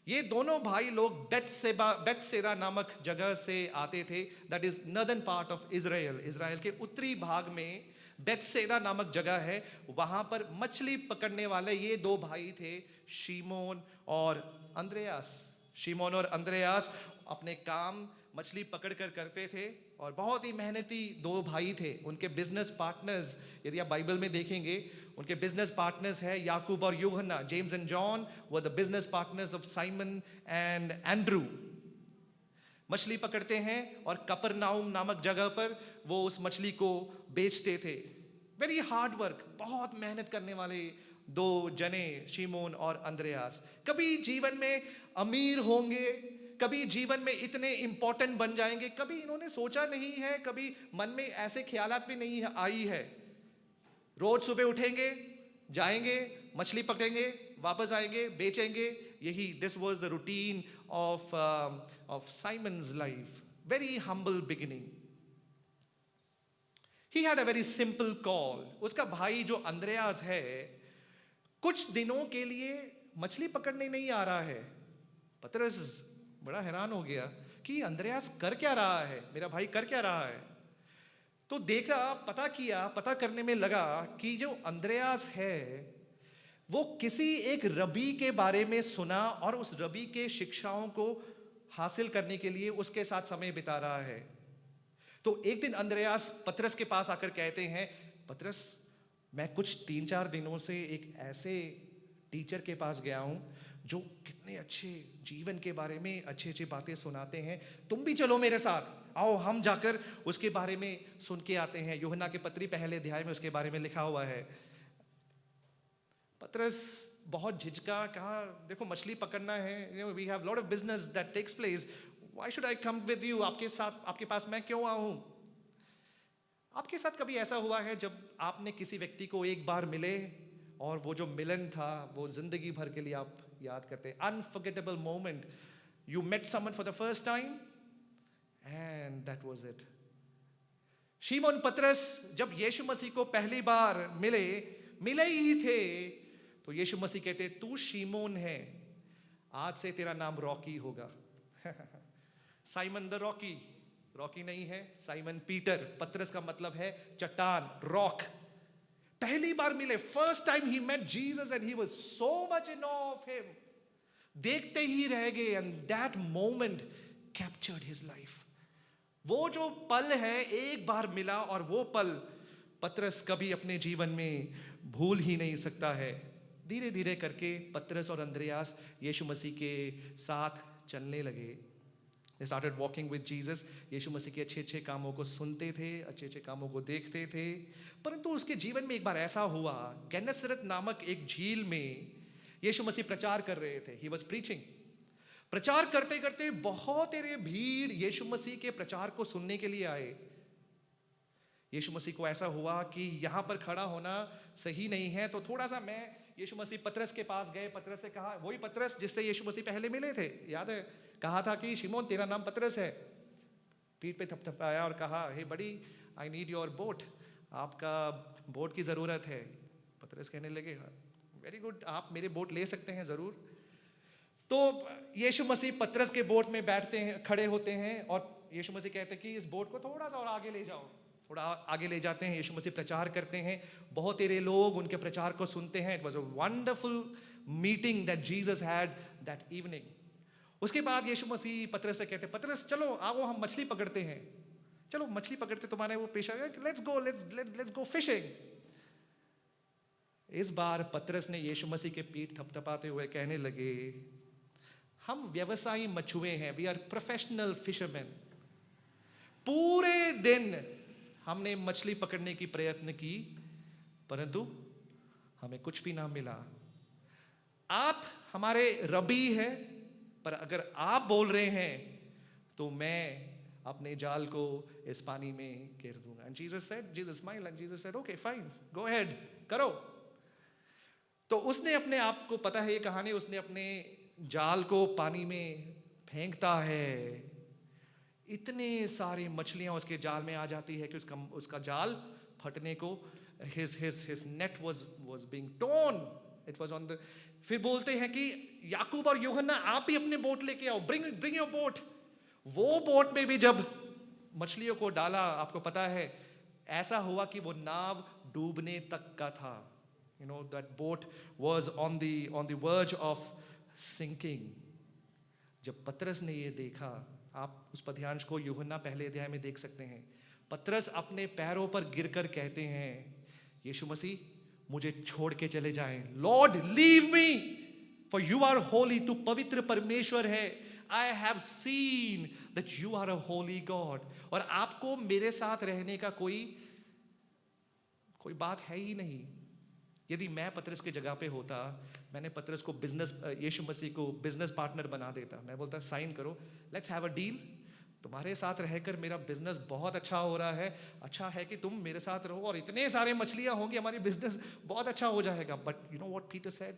ये दोनों भाई लोग बेतसेदा नामक जगह से आते थे. That is northern part of Israel. Israel के उत्तरी भाग में बेतसेदा नामक जगह है. वहां पर मछली पकड़ने वाले ये दो भाई थे, शिमोन और अंद्रयास. शिमोन और अंद्रयास अपने काम मछली पकड़ कर करते थे और बहुत ही मेहनती दो भाई थे. उनके बिजनेस पार्टनर्स यदि आप बाइबल में देखेंगे उनके बिजनेस पार्टनर्स है याकूब और यूहन्ना. James and John were the business partners of Simon and Andrew. मछली पकड़ते हैं और कपरनाउम नामक जगह पर वो उस मछली को बेचते थे. वेरी हार्ड वर्क, बहुत मेहनत करने वाले दो जने शिमोन और अंद्रयास. कभी जीवन में अमीर होंगे, कभी जीवन में इतने इंपॉर्टेंट बन जाएंगे, कभी इन्होंने सोचा नहीं है, कभी मन में ऐसे ख्यालात भी नहीं आई है. रोज सुबह उठेंगे, जाएंगे, मछली पकड़ेंगे, वापस आएंगे, बेचेंगे। यही this was the routine of Simons life. Very humble beginning. He had a very simple call. उसका भाई जो अंद्रयास है, कुछ दिनों के लिए मछली पकड़ने नहीं आ रहा है। पतरस बड़ा हैरान हो गया कि अंद्रयास कर क्या रहा है, मेरा भाई कर क्या रहा है। तो देखा, पता किया, पता करने में लगा कि जो अंद्रयास है वो किसी एक रबी के बारे में सुना और उस रबी के शिक्षाओं को हासिल करने के लिए उसके साथ समय बिता रहा है। तो एक दिन अंद्रयास पतरस के पास आकर कहते हैं, पतरस मैं कुछ 3-4 दिनों से एक ऐसे टीचर के पास गया हूं जो कितने अच्छे जीवन के बारे में अच्छी अच्छी बातें सुनाते हैं, तुम भी चलो मेरे साथ, आओ हम जाकर उसके बारे में सुन के आते हैं। यूहन्ना के पत्री पहले अध्याय में उसके बारे में लिखा हुआ है। पतरस बहुत झिझका, कहा देखो मछली पकड़ना है, we have lot of business that takes place, why should I come with you, आपके साथ, आपके पास मैं क्यों आऊं। आपके साथ कभी ऐसा हुआ है जब आपने किसी व्यक्ति को एक बार मिले और वो जो मिलन था वो जिंदगी भर के लिए आप याद करते हैं, unforgettable moment, you met someone for the first time and that was it. शिमोन पतरस जब यीशु मसीह को पहली बार मिले ही थे तो यीशु मसीह कहते तू शिमोन है, आज से तेरा नाम रॉकी होगा। साइमन द रॉकी, रॉकी नहीं है, साइमन पीटर। पतरस का मतलब है चट्टान, रॉक। पहली बार मिले, first time he met Jesus and he was so much in awe of him. देखते ही रह गए and that moment captured his life. वो जो पल है, एक बार मिला और वो पल पतरस कभी अपने जीवन में भूल ही नहीं सकता है। धीरे धीरे करके पतरस और अंद्रयास यीशु मसीह के साथ चलने लगे। They started walking with Jesus. यीशु मसीह के अच्छे अच्छे कामों को सुनते थे, अच्छे अच्छे कामों को देखते थे। परंतु उसके जीवन में एक बार ऐसा हुआ, गेनेसरेत नामक एक झील में यीशु मसीह प्रचार कर रहे थे। He was preaching. प्रचार करते करते बहुत सारे भीड़ यीशु मसीह के प्रचार को सुनने के लिए आए। यीशु मसीह को ऐसा हुआ कि यहाँ पर खड़ा होना सही नहीं है, तो थोड़ा सा मैं यीशु मसीह पतरस के पास गए। पतरस से कहा, वही पतरस जिससे यीशु मसीह पहले मिले थे, याद है, कहा था कि शिमोन तेरा नाम पतरस है। पीठ पे थपथपाया और कहा, हे बड़ी, आई नीड योर बोट, आपका बोट की ज़रूरत है। पतरस कहने लगे, वेरी गुड, आप मेरे बोट ले सकते हैं ज़रूर। तो यीशु मसीह पतरस के बोट में बैठते हैं, खड़े होते हैं और यीशु मसीह कहते हैं कि इस बोट को थोड़ा सा और आगे ले जाओ। थोड़ा आगे ले जाते हैं, यीशु मसीह प्रचार करते हैं, बहुत सारे लोग उनके प्रचार को सुनते हैं। It was a wonderful meeting that Jesus had that evening. उसके बाद यीशु मसीह पतरस से कहते हैं, पतरस चलो आओ हम मछली पकड़ते हैं, चलो मछली पकड़ते, तुम्हारे वो पेशा है, लेट्स गो फिशिंग। इस बार पतरस ने यीशु मसीह के पीठ थपथपाते हुए कहने लगे, हम व्यवसायी मछुए हैं, वी आर प्रोफेशनल फिशरमैन। पूरे दिन हमने मछली पकड़ने की प्रयत्न की परंतु हमें कुछ भी ना मिला। आप हमारे रबी है, पर अगर आप बोल रहे हैं तो मैं अपने जाल को इस पानी में घेर दूंगा। And Jesus smiled and Jesus said, okay fine, go ahead, करो। तो उसने अपने आप को, पता है ये कहानी, उसने अपने जाल को पानी में फेंकता है, इतने सारी मछलियां उसके जाल में आ जाती है कि उसका जाल फटने को, his net was being torn, it was on the। फिर बोलते हैं कि याकूब और यूहन्ना आप ही अपने बोट लेके आओ, bring your boat। वो बोट में भी जब मछलियों को डाला, आपको पता है ऐसा हुआ कि वो नाव डूबने तक का था। You know that boat was on the verge of sinking। जब पतरस ने ये देखा, आप उस पद्यांश को यूहन्ना पहले अध्याय में देख सकते हैं, पतरस अपने पैरों पर गिरकर कहते हैं, यीशु मसीह मुझे छोड़ के चले जाएं, Lord leave me for you are holy, तू पवित्र परमेश्वर है। I have seen that you are a holy God. और आपको मेरे साथ रहने का कोई बात है ही नहीं। यदि मैं पतरस की जगह पे होता, मैंने पतरस को यीशु मसीह को बिजनेस पार्टनर बना देता। मैं बोलता साइन करो, लेट्स हैव अ डील, तुम्हारे साथ रहकर मेरा बिजनेस बहुत अच्छा हो रहा है, अच्छा है कि तुम मेरे साथ रहो और इतने सारे मछलियां होंगी, हमारी बिजनेस बहुत अच्छा हो जाएगा। But you know what Peter said,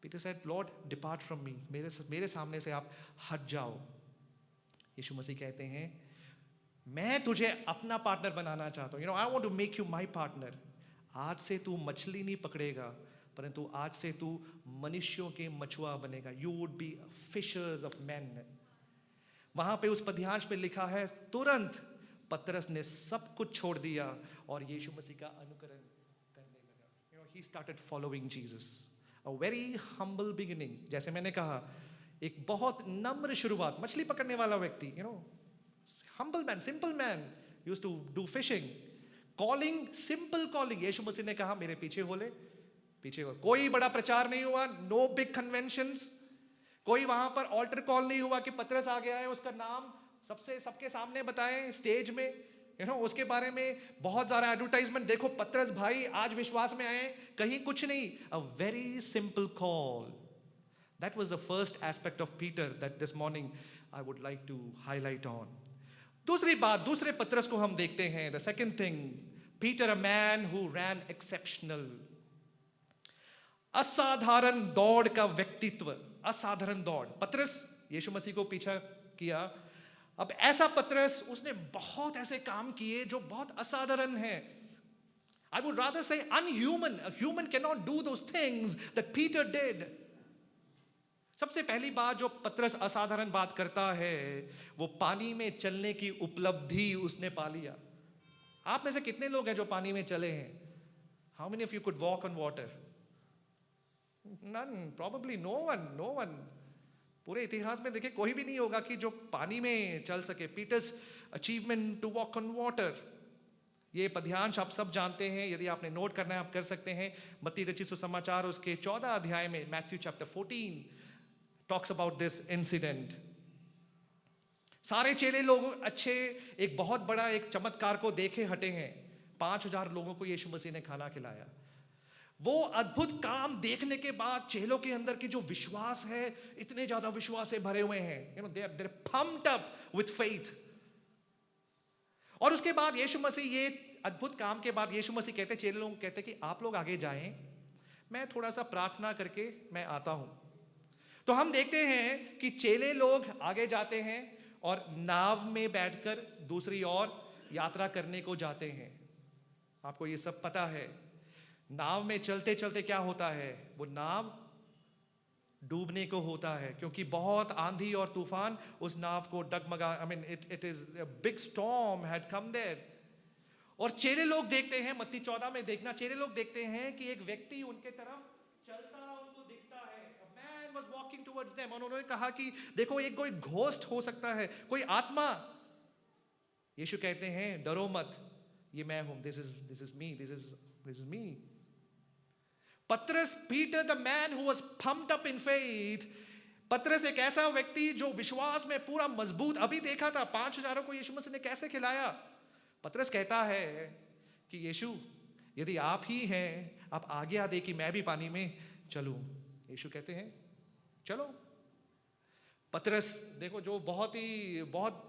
Peter said, Lord, depart from me. मेरे सामने से आप हट जाओ. यीशु मसीह कहते हैं, मैं तुझे अपना पार्टनर बनाना चाहता हूँ. You know, I want to make you my partner. आज से तू मछली नहीं पकड़ेगा, परंतु आज से तू मनुष्यों के मछुआ बनेगा. You would be fishers of men. वहां पे उस पद्यांश में लिखा है, तुरंत पतरस ने सब कुछ छोड़ दिया और यीशु मसीह का अनुकरण करने लगा. You know, he started following Jesus. A very humble beginning. जैसे मैंने कहा, एक बहुत नम्र शुरुआत. मछली पकड़ने वाला व्यक्ति, you know, humble man, simple man, used to do fishing. Calling, simple calling. यीशु मसीह ने कहा, मेरे पीछे हो ले, पीछे हो. कोई बड़ा प्रचार नहीं हुआ, no big conventions. कोई वहां पर ऑल्टर कॉल नहीं हुआ कि पतरस आ गया है, उसका नाम सबके सामने बताएं स्टेज में. You know, उसके बारे में बहुत सारा एडवर्टाइजमेंट. देखो पतरस भाई आज विश्वास में आए, कहीं कुछ नहीं. A very simple call. That was the first aspect of Peter that this morning I would like to highlight on. दूसरी बात, दूसरे पतरस को हम देखते हैं. The second thing, Peter, a man who ran exceptional. असाधारण दौड़ का व्यक्तित्व, असाधारण दौड़. पतरस यीशु मसीह को पीछा किया. अब ऐसा पतरस, उसने बहुत ऐसे काम किए जो बहुत असाधारण हैं. I would rather say unhuman. A human cannot do those things that Peter did. सबसे पहली बात जो पतरस असाधारण बात करता है, वो पानी में चलने की उपलब्धि उसने पा लिया. आप में से कितने लोग हैं जो पानी में चले हैं? How many of you could walk on water? None, probably no one. पूरे इतिहास में देखिए कोई भी नहीं होगा कि जो पानी में चल सके. Peter's achievement to walk on water. ये पद्यांश आप सब जानते हैं, यदि आपने नोट करना है आप कर सकते हैं. मत्ती रचित सुसमाचार उसके 14 अध्याय में, Matthew chapter 14 talks about this incident. सारे चेले लोग अच्छे एक बहुत बड़ा एक चमत्कार को देखे हटे हैं. 5,000 लोगों को यीशु मसीह ने खाना खिलाया. वो अद्भुत काम देखने के बाद चेलों के अंदर की जो विश्वास है, इतने ज्यादा विश्वास से भरे हुए हैं. You know, they're pumped up with faith. और उसके बाद यीशु मसीह, ये अद्भुत काम के बाद यीशु मसीह कहते, चेले लोग कहते कि आप लोग आगे जाएं, मैं थोड़ा सा प्रार्थना करके मैं आता हूं. तो हम देखते हैं कि चेले लोग आगे जाते हैं और नाव में बैठकर दूसरी ओर यात्रा करने को जाते हैं. आपको ये सब पता है. नाव में चलते चलते क्या होता है, वो नाव डूबने को होता है, क्योंकि बहुत आंधी और तूफान उस नाव को डगमगा. I mean, it is a big storm had come there. और चेले लोग देखते हैं, मत्ती 14 में देखना, चेले लोग देखते हैं कि एक व्यक्ति उनके तरफ चलता उनको दिखता है. A man was walking towards them. और उन्होंने कहा कि देखो एक कोई घोस्ट हो सकता है, कोई आत्मा. यीशु कहते हैं डरो मत, ये मैं हूं. This is me. This is me. पतरस, Peter, the man who was pumped up in faith. पतरस एक ऐसा व्यक्ति जो विश्वास में पूरा मजबूत. अभी देखा था 5,000 को यीशु मसीह ने कैसे खिलाया. पतरस कहता है कि यीशु, यदि आप ही हैं, आप आज्ञा दे कि मैं भी पानी में चलूं. यीशु कहते हैं चलो. पतरस देखो जो बहुत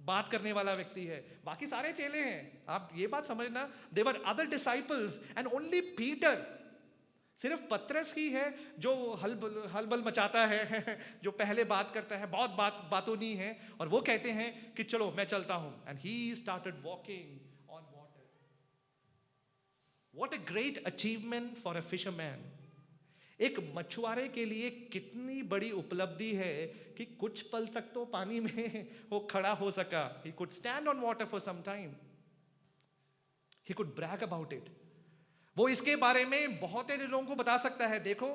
बात करने वाला व्यक्ति है. बाकी सारे चेले हैं, आप ये बात समझना, they were other disciples and only Peter. सिर्फ पतरस ही है जो हलबल मचाता है, जो पहले बात करता है, बहुत बातों नहीं है. और वो कहते हैं कि चलो मैं चलता हूं. And he started walking on water. What a great achievement for a fisherman. एक मछुआरे के लिए कितनी बड़ी उपलब्धि है कि कुछ पल तक तो पानी में वो खड़ा हो सका. He could stand on water for some time. He could brag about it. वो इसके बारे में बहुत सारे लोगों को बता सकता है. देखो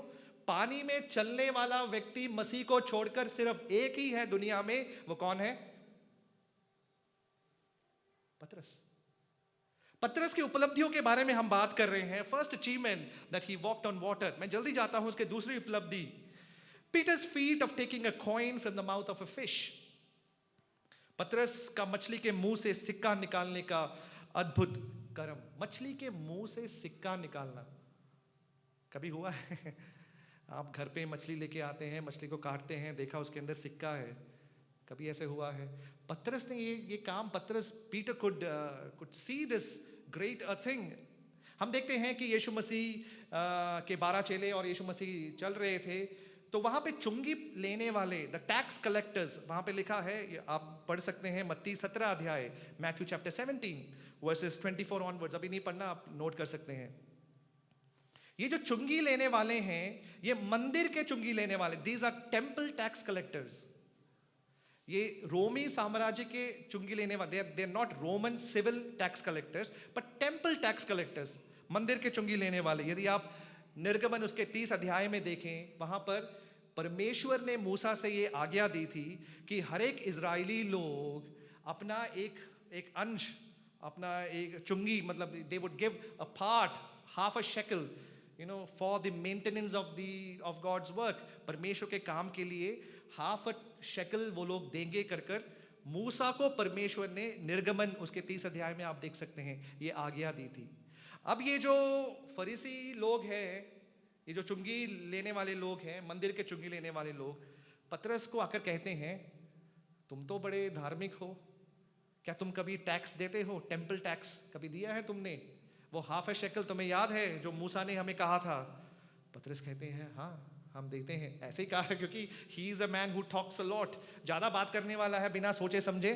पानी में चलने वाला व्यक्ति मसीह को छोड़कर सिर्फ एक ही है दुनिया में. वो कौन है? पतरस. पतरस की उपलब्धियों के बारे में हम बात कर रहे हैं. First achievement that he walked on water. मैं जल्दी जाता हूं उसके दूसरी उपलब्धि. Peter's feat of taking a coin from the mouth of a fish. Patras का मछली के मुंह से सिक्का निकालने का अद्भुत कर्म. मछली के मुंह से सिक्का निकालना कभी हुआ है? आप घर पे मछली लेके आते हैं, मछली को काटते हैं, देखा उसके अंदर सिक्का है. कभी ऐसे हुआ है? पतरस ने ये काम, पतरस, Peter could see this great a thing. हम देखते हैं कि यीशु मसीह के 12 चेले और यीशु मसीह चल रहे थे, तो वहाँ पे चुंगी लेने वाले द टैक्स कलेक्टर्स, वहाँ पे लिखा है, ये आप पढ़ सकते हैं मत्ती 17 अध्याय, मैथ्यू चैप्टर 17 वर्सेस 24 ऑनवर्ड्स, अभी नहीं पढ़ना, आप नोट कर सकते हैं। ये जो चुंगी लेने वाले हैं, ये मंदिर के चुंगी लेने वाले, these are temple tax collectors. ये रोमी साम्राज्य के चुंगी लेने वाले, they are not Roman civil tax collectors but temple tax collectors, मंदिर के चुंगी लेने वाले। यदि आप निर्गमन उसके 30 अध्याय में देखें, वहां पर परमेश्वर ने मूसा से ये आज्ञा दी थी कि हर एक इजरायली लोग अपना एक अंश, अपना एक चुंगी, मतलब they would give a part, half a shekel, for the maintenance of God's work, परमेश्वर के काम के लिए हाफ अ शेकल वो लोग देंगे कर मूसा को परमेश्वर ने निर्गमन उसके 30 अध्याय में आप देख सकते हैं ये आज्ञा दी थी। अब ये जो फरीसी लोग हैं, ये जो चुंगी लेने वाले लोग हैं, मंदिर के चुंगी लेने वाले लोग, पतरस को आकर कहते हैं, तुम तो बड़े धार्मिक हो, क्या तुम कभी टैक्स देते हो? टेम्पल टैक्स कभी दिया है तुमने? वो हाफ ए शेकल तुम्हें याद है जो मूसा ने हमें कहा था? पतरस कहते हैं हाँ हम देते हैं। ऐसे ही कहा क्योंकि he is a man who talks a lot, ज्यादा बात करने वाला है, बिना सोचे समझे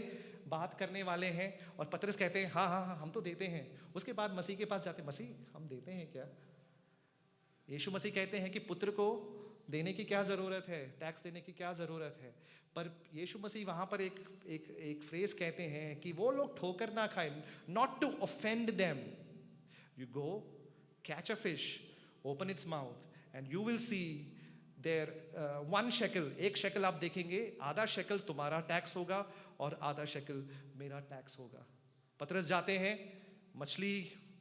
बात करने वाले हैं। और पतरस कहते हैं हाँ हाँ हाँ हम तो देते हैं। उसके बाद मसीह के पास जाते, मसीह हम देते हैं क्या? यीशु मसीह कहते हैं कि पुत्र को देने की क्या जरूरत है, टैक्स देने की क्या जरूरत है? पर यीशु मसीह वहां पर एक फ्रेज कहते हैं कि वो लोग ठोकर ना खाएं, not to offend them. You go catch a fish, open its mouth and you will see there 1 shekel, 1 shekel आप देखेंगे, आधा शेकल तुम्हारा टैक्स होगा और आधा शेकल मेरा टैक्स होगा। पतरस जाते हैं, मछली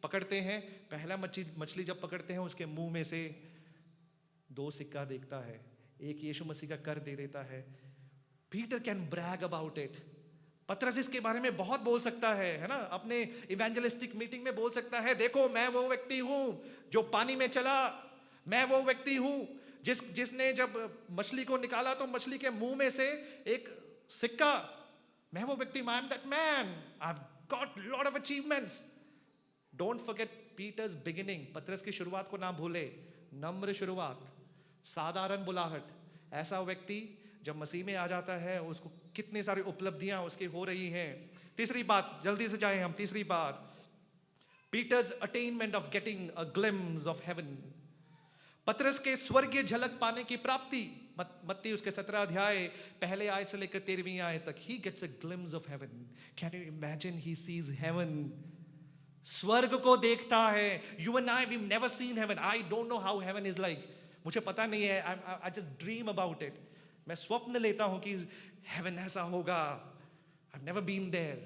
पकड़ते हैं, पहला मछली जब पकड़ते हैं उसके मुंह में से 2 सिक्का देखता है, एक यीशु मसीह का कर दे देता है। Peter can brag about it. पतरस इसके बारे में बहुत बोल सकता है ना, अपने इवेंजलिस्टिक मीटिंग में बोल सकता है, देखो मैं वो व्यक्ति हूं जो पानी में चला, मैं वो व्यक्ति हूं जिसने जब मछली को निकाला तो मछली के मुंह में से एक सिक्का, मैं वो व्यक्ति, I am that man, I have got lot of achievements. Don't forget Peter's beginning, Patras की शुरुआत को ना भूले, नम्र शुरुआत, साधारण बुलाहट। ऐसा व्यक्ति जब मसीह में आ जाता है उसको कितने सारी उपलब्धियां उसकी हो रही हैं। तीसरी बात, जल्दी से जाएं हम, तीसरी बात, Peter's attainment of getting a glimpse of heaven. Patras के स्वर्गीय झलक पाने की प्राप्ति, मत्ती उसके 17 अध्याय पहले आयत से लेकर 13वीं आयत तक, he gets a glimpse of heaven. Can you imagine? He sees heaven. स्वर्ग को देखता है। You and I, we've never seen heaven. I don't know how heaven is like. मुझे पता नहीं है, I just dream about it. मैं स्वप्न लेता हूं कि heaven ऐसा होगा। I've never been there.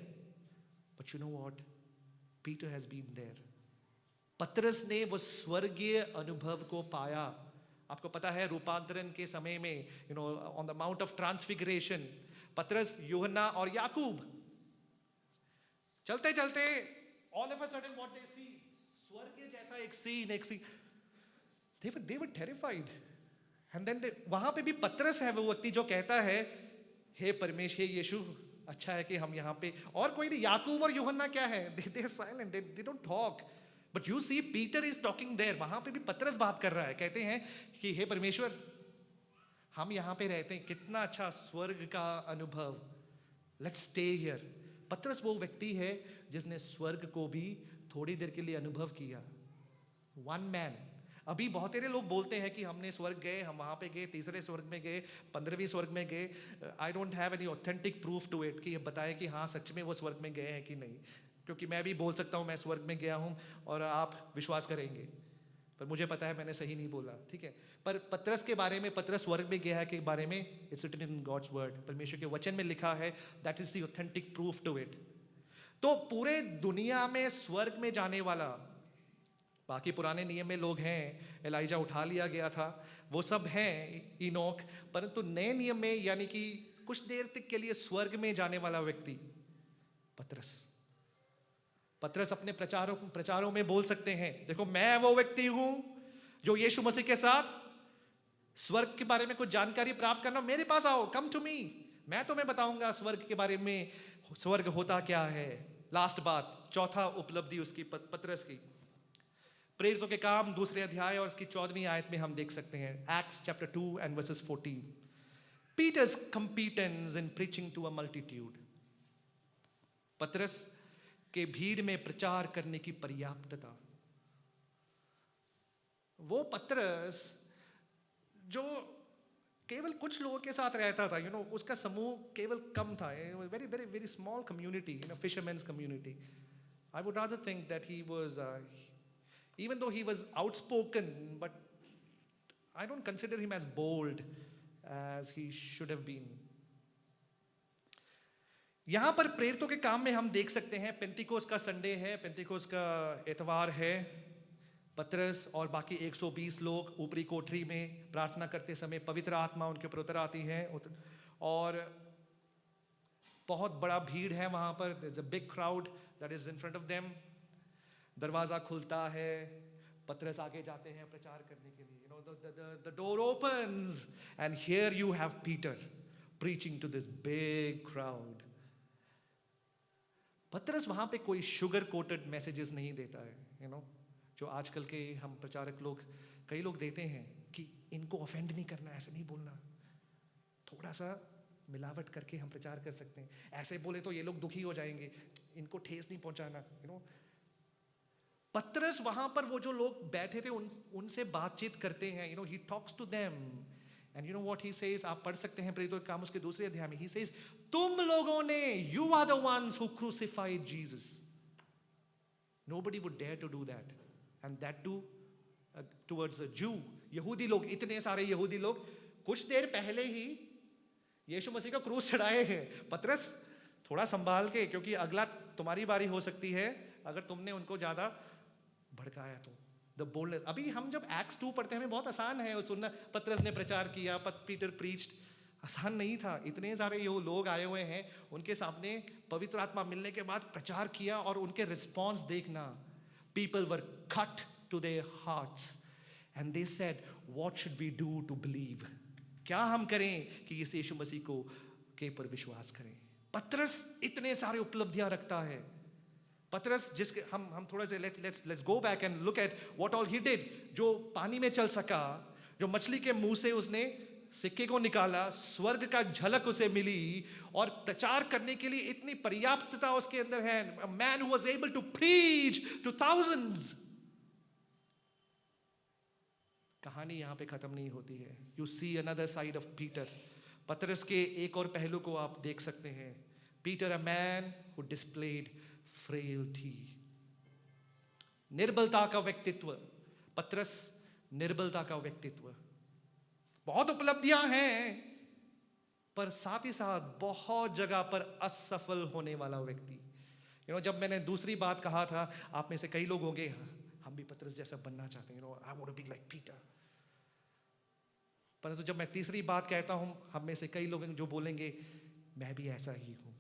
But you know what? Peter has been there. पतरस ने वो स्वर्गीय अनुभव को पाया। आपको पता है रूपांतरण के समय में, on the mount of transfiguration, पतरस, यूहन्ना और याकूब चलते चलते all of a sudden what they see, स्वर्गीय जैसा एक scene, they were terrified. And then वहां पे भी पतरस है वो व्यक्ति जो कहता है, हे परमेश्वर, हे यीशु, अच्छा है कि हम यहाँ पे, और कोई नहीं। याकूब और यूहन्ना क्या है, they are silent, they don't talk. But you see Peter is talking there. वहां पे भी पतरस बात कर रहा है, कहते हैं कि हे परमेश्वर, हम यहाँ पे रहते हैं, कितना अच्छा स्वर्ग का अनुभव, लेट्स स्टे हियर। पतरस वो व्यक्ति है जिसने स्वर्ग को भी थोड़ी देर के लिए अनुभव किया। 1 मैन। अभी बहुत सारे लोग बोलते हैं कि हमने स्वर्ग गए, हम वहाँ पे गए, तीसरे स्वर्ग में गए, 15वीं स्वर्ग में गए। I don't have any authentic proof to it कि ये बताएं कि हाँ सच में वो स्वर्ग में गए हैं कि नहीं, क्योंकि मैं भी बोल सकता हूँ मैं स्वर्ग में गया हूँ और आप विश्वास करेंगे, पर मुझे पता है मैंने सही नहीं बोला, ठीक है। पर पतरस के बारे में, पतरस स्वर्ग में गया है के बारे में, it's written in God's word, परमेश्वर के वचन में लिखा है, that is the authentic proof to it. तो पूरे दुनिया में स्वर्ग में जाने वाला, बाकी पुराने नियम में लोग हैं, एलाइजा उठा लिया गया था, वो सब हैं, इनोक, परंतु नए नियम में यानी कि कुछ देर तक के लिए स्वर्ग में जाने वाला व्यक्ति पतरस। पतरस अपने प्रचारों में बोल सकते हैं, देखो मैं वो व्यक्ति हूं जो यीशु मसीह के साथ स्वर्ग के बारे में कुछ जानकारी प्राप्त करना, मेरे पास आओ, कम टू मी, मैं तुम्हें बताऊंगा स्वर्ग के बारे में, स्वर्ग होता क्या है। लास्ट बात, चौथा उपलब्धि उसकी, पतरस की, प्रेरितों के काम 2 अध्याय और उसकी 14वीं आयत में हम देख सकते हैं, Acts chapter 2 and verses 14. Peter's competence in preaching to a multitude. पतरस के भीड़ में प्रचार करने की पर्याप्तता. वो पतरस जो केवल कुछ लोगों के साथ रहता था, उसका समूह केवल कम था, very very very small community, fisherman's community. I would rather think that he was, even though he was outspoken, but I don't consider him as bold as he should have been. यहां पर प्रेरितों के काम में हम देख सकते हैं, पेंतिकोस का संडे है, पेंतिकोस का एतवार है. पतरस और बाकी 120 लोग ऊपरी कोठरी में प्रार्थना करते समय पवित्र आत्मा उनके ऊपर उतर आती है और बहुत बड़ा भीड़ है वहां पर. There's a big crowd that is in front of them. दरवाजा खुलता है, पतरस आगे जाते हैं प्रचार करने के लिए. The door opens and here you have Peter preaching to this big crowd. पतरस वहां पे कोई शुगर कोटेड मैसेजेस नहीं देता है, जो आजकल के हम प्रचारक लोग, कई लोग देते हैं कि इनको ऑफेंड नहीं करना, ऐसे नहीं बोलना, थोड़ा सा मिलावट करके हम प्रचार कर सकते हैं, ऐसे बोले तो ये लोग दुखी हो जाएंगे, इनको ठेस नहीं पहुंचाना. पतरस वहां पर वो जो लोग बैठे थे उनसे बातचीत करते हैं. He talks to them and what he says, आप पढ़ सकते हैं प्रेरितों के काम उसके 2 अध्याय में. ही सेज, तुम लोगों ने, you are the ones who crucified Jesus. Nobody would dare to do that, and that too towards a Jew. यहूदी लोग, इतने सारे यहूदी लोग कुछ देर पहले ही यीशु मसीह का क्रूस चढ़ाए हैं. पतरस थोड़ा संभाल के, क्योंकि अगला तुम्हारी बारी हो सकती है अगर तुमने उनको ज्यादा भड़काया तो. The boldness. अभी हम जब Acts 2 पढ़ते हैं हमें बहुत आसान है सुनना, पतरस ने प्रचार किया, पीटर प्रीच्ड. आसान नहीं था, इतने सारे ये लोग आए हुए हैं, उनके सामने पवित्र आत्मा मिलने के बाद प्रचार किया और उनके रिस्पॉन्स देखना. People were cut to their hearts and they said, what should we do to believe? क्या हम करें कि इस यीशु मसीह को के पर विश्वास करें. पतरस इतने सारे उपलब्धियां रखता है. पतरस जिसके हम थोड़ा से let's go back and look at what all he did. जो पानी में चल सका, जो मछली के मुंह से उसने सिक्के को निकाला, स्वर्ग का झलक उसे मिली और प्रचार करने के लिए इतनी पर्याप्तता उसके अंदर है. A man who was able to preach to thousands. कहानी यहां पे खत्म नहीं होती है. You see another side of Peter. पतरस के एक और पहलू को आप देख सकते हैं. Peter, a man who displayed frailty. निर्बलता का व्यक्तित्व. पतरस निर्बलता का व्यक्तित्व. बहुत उपलब्धियां हैं पर साथ ही साथ बहुत जगह पर असफल होने वाला व्यक्ति. जब मैंने दूसरी बात कहा था, आप में से कई लोग होंगे, हम भी पतरस जैसा बनना चाहते हैं, I want to be like Peter. परंतु जब मैं तीसरी बात कहता हूं, हम में से कई लोग जो बोलेंगे, मैं भी ऐसा ही हूं,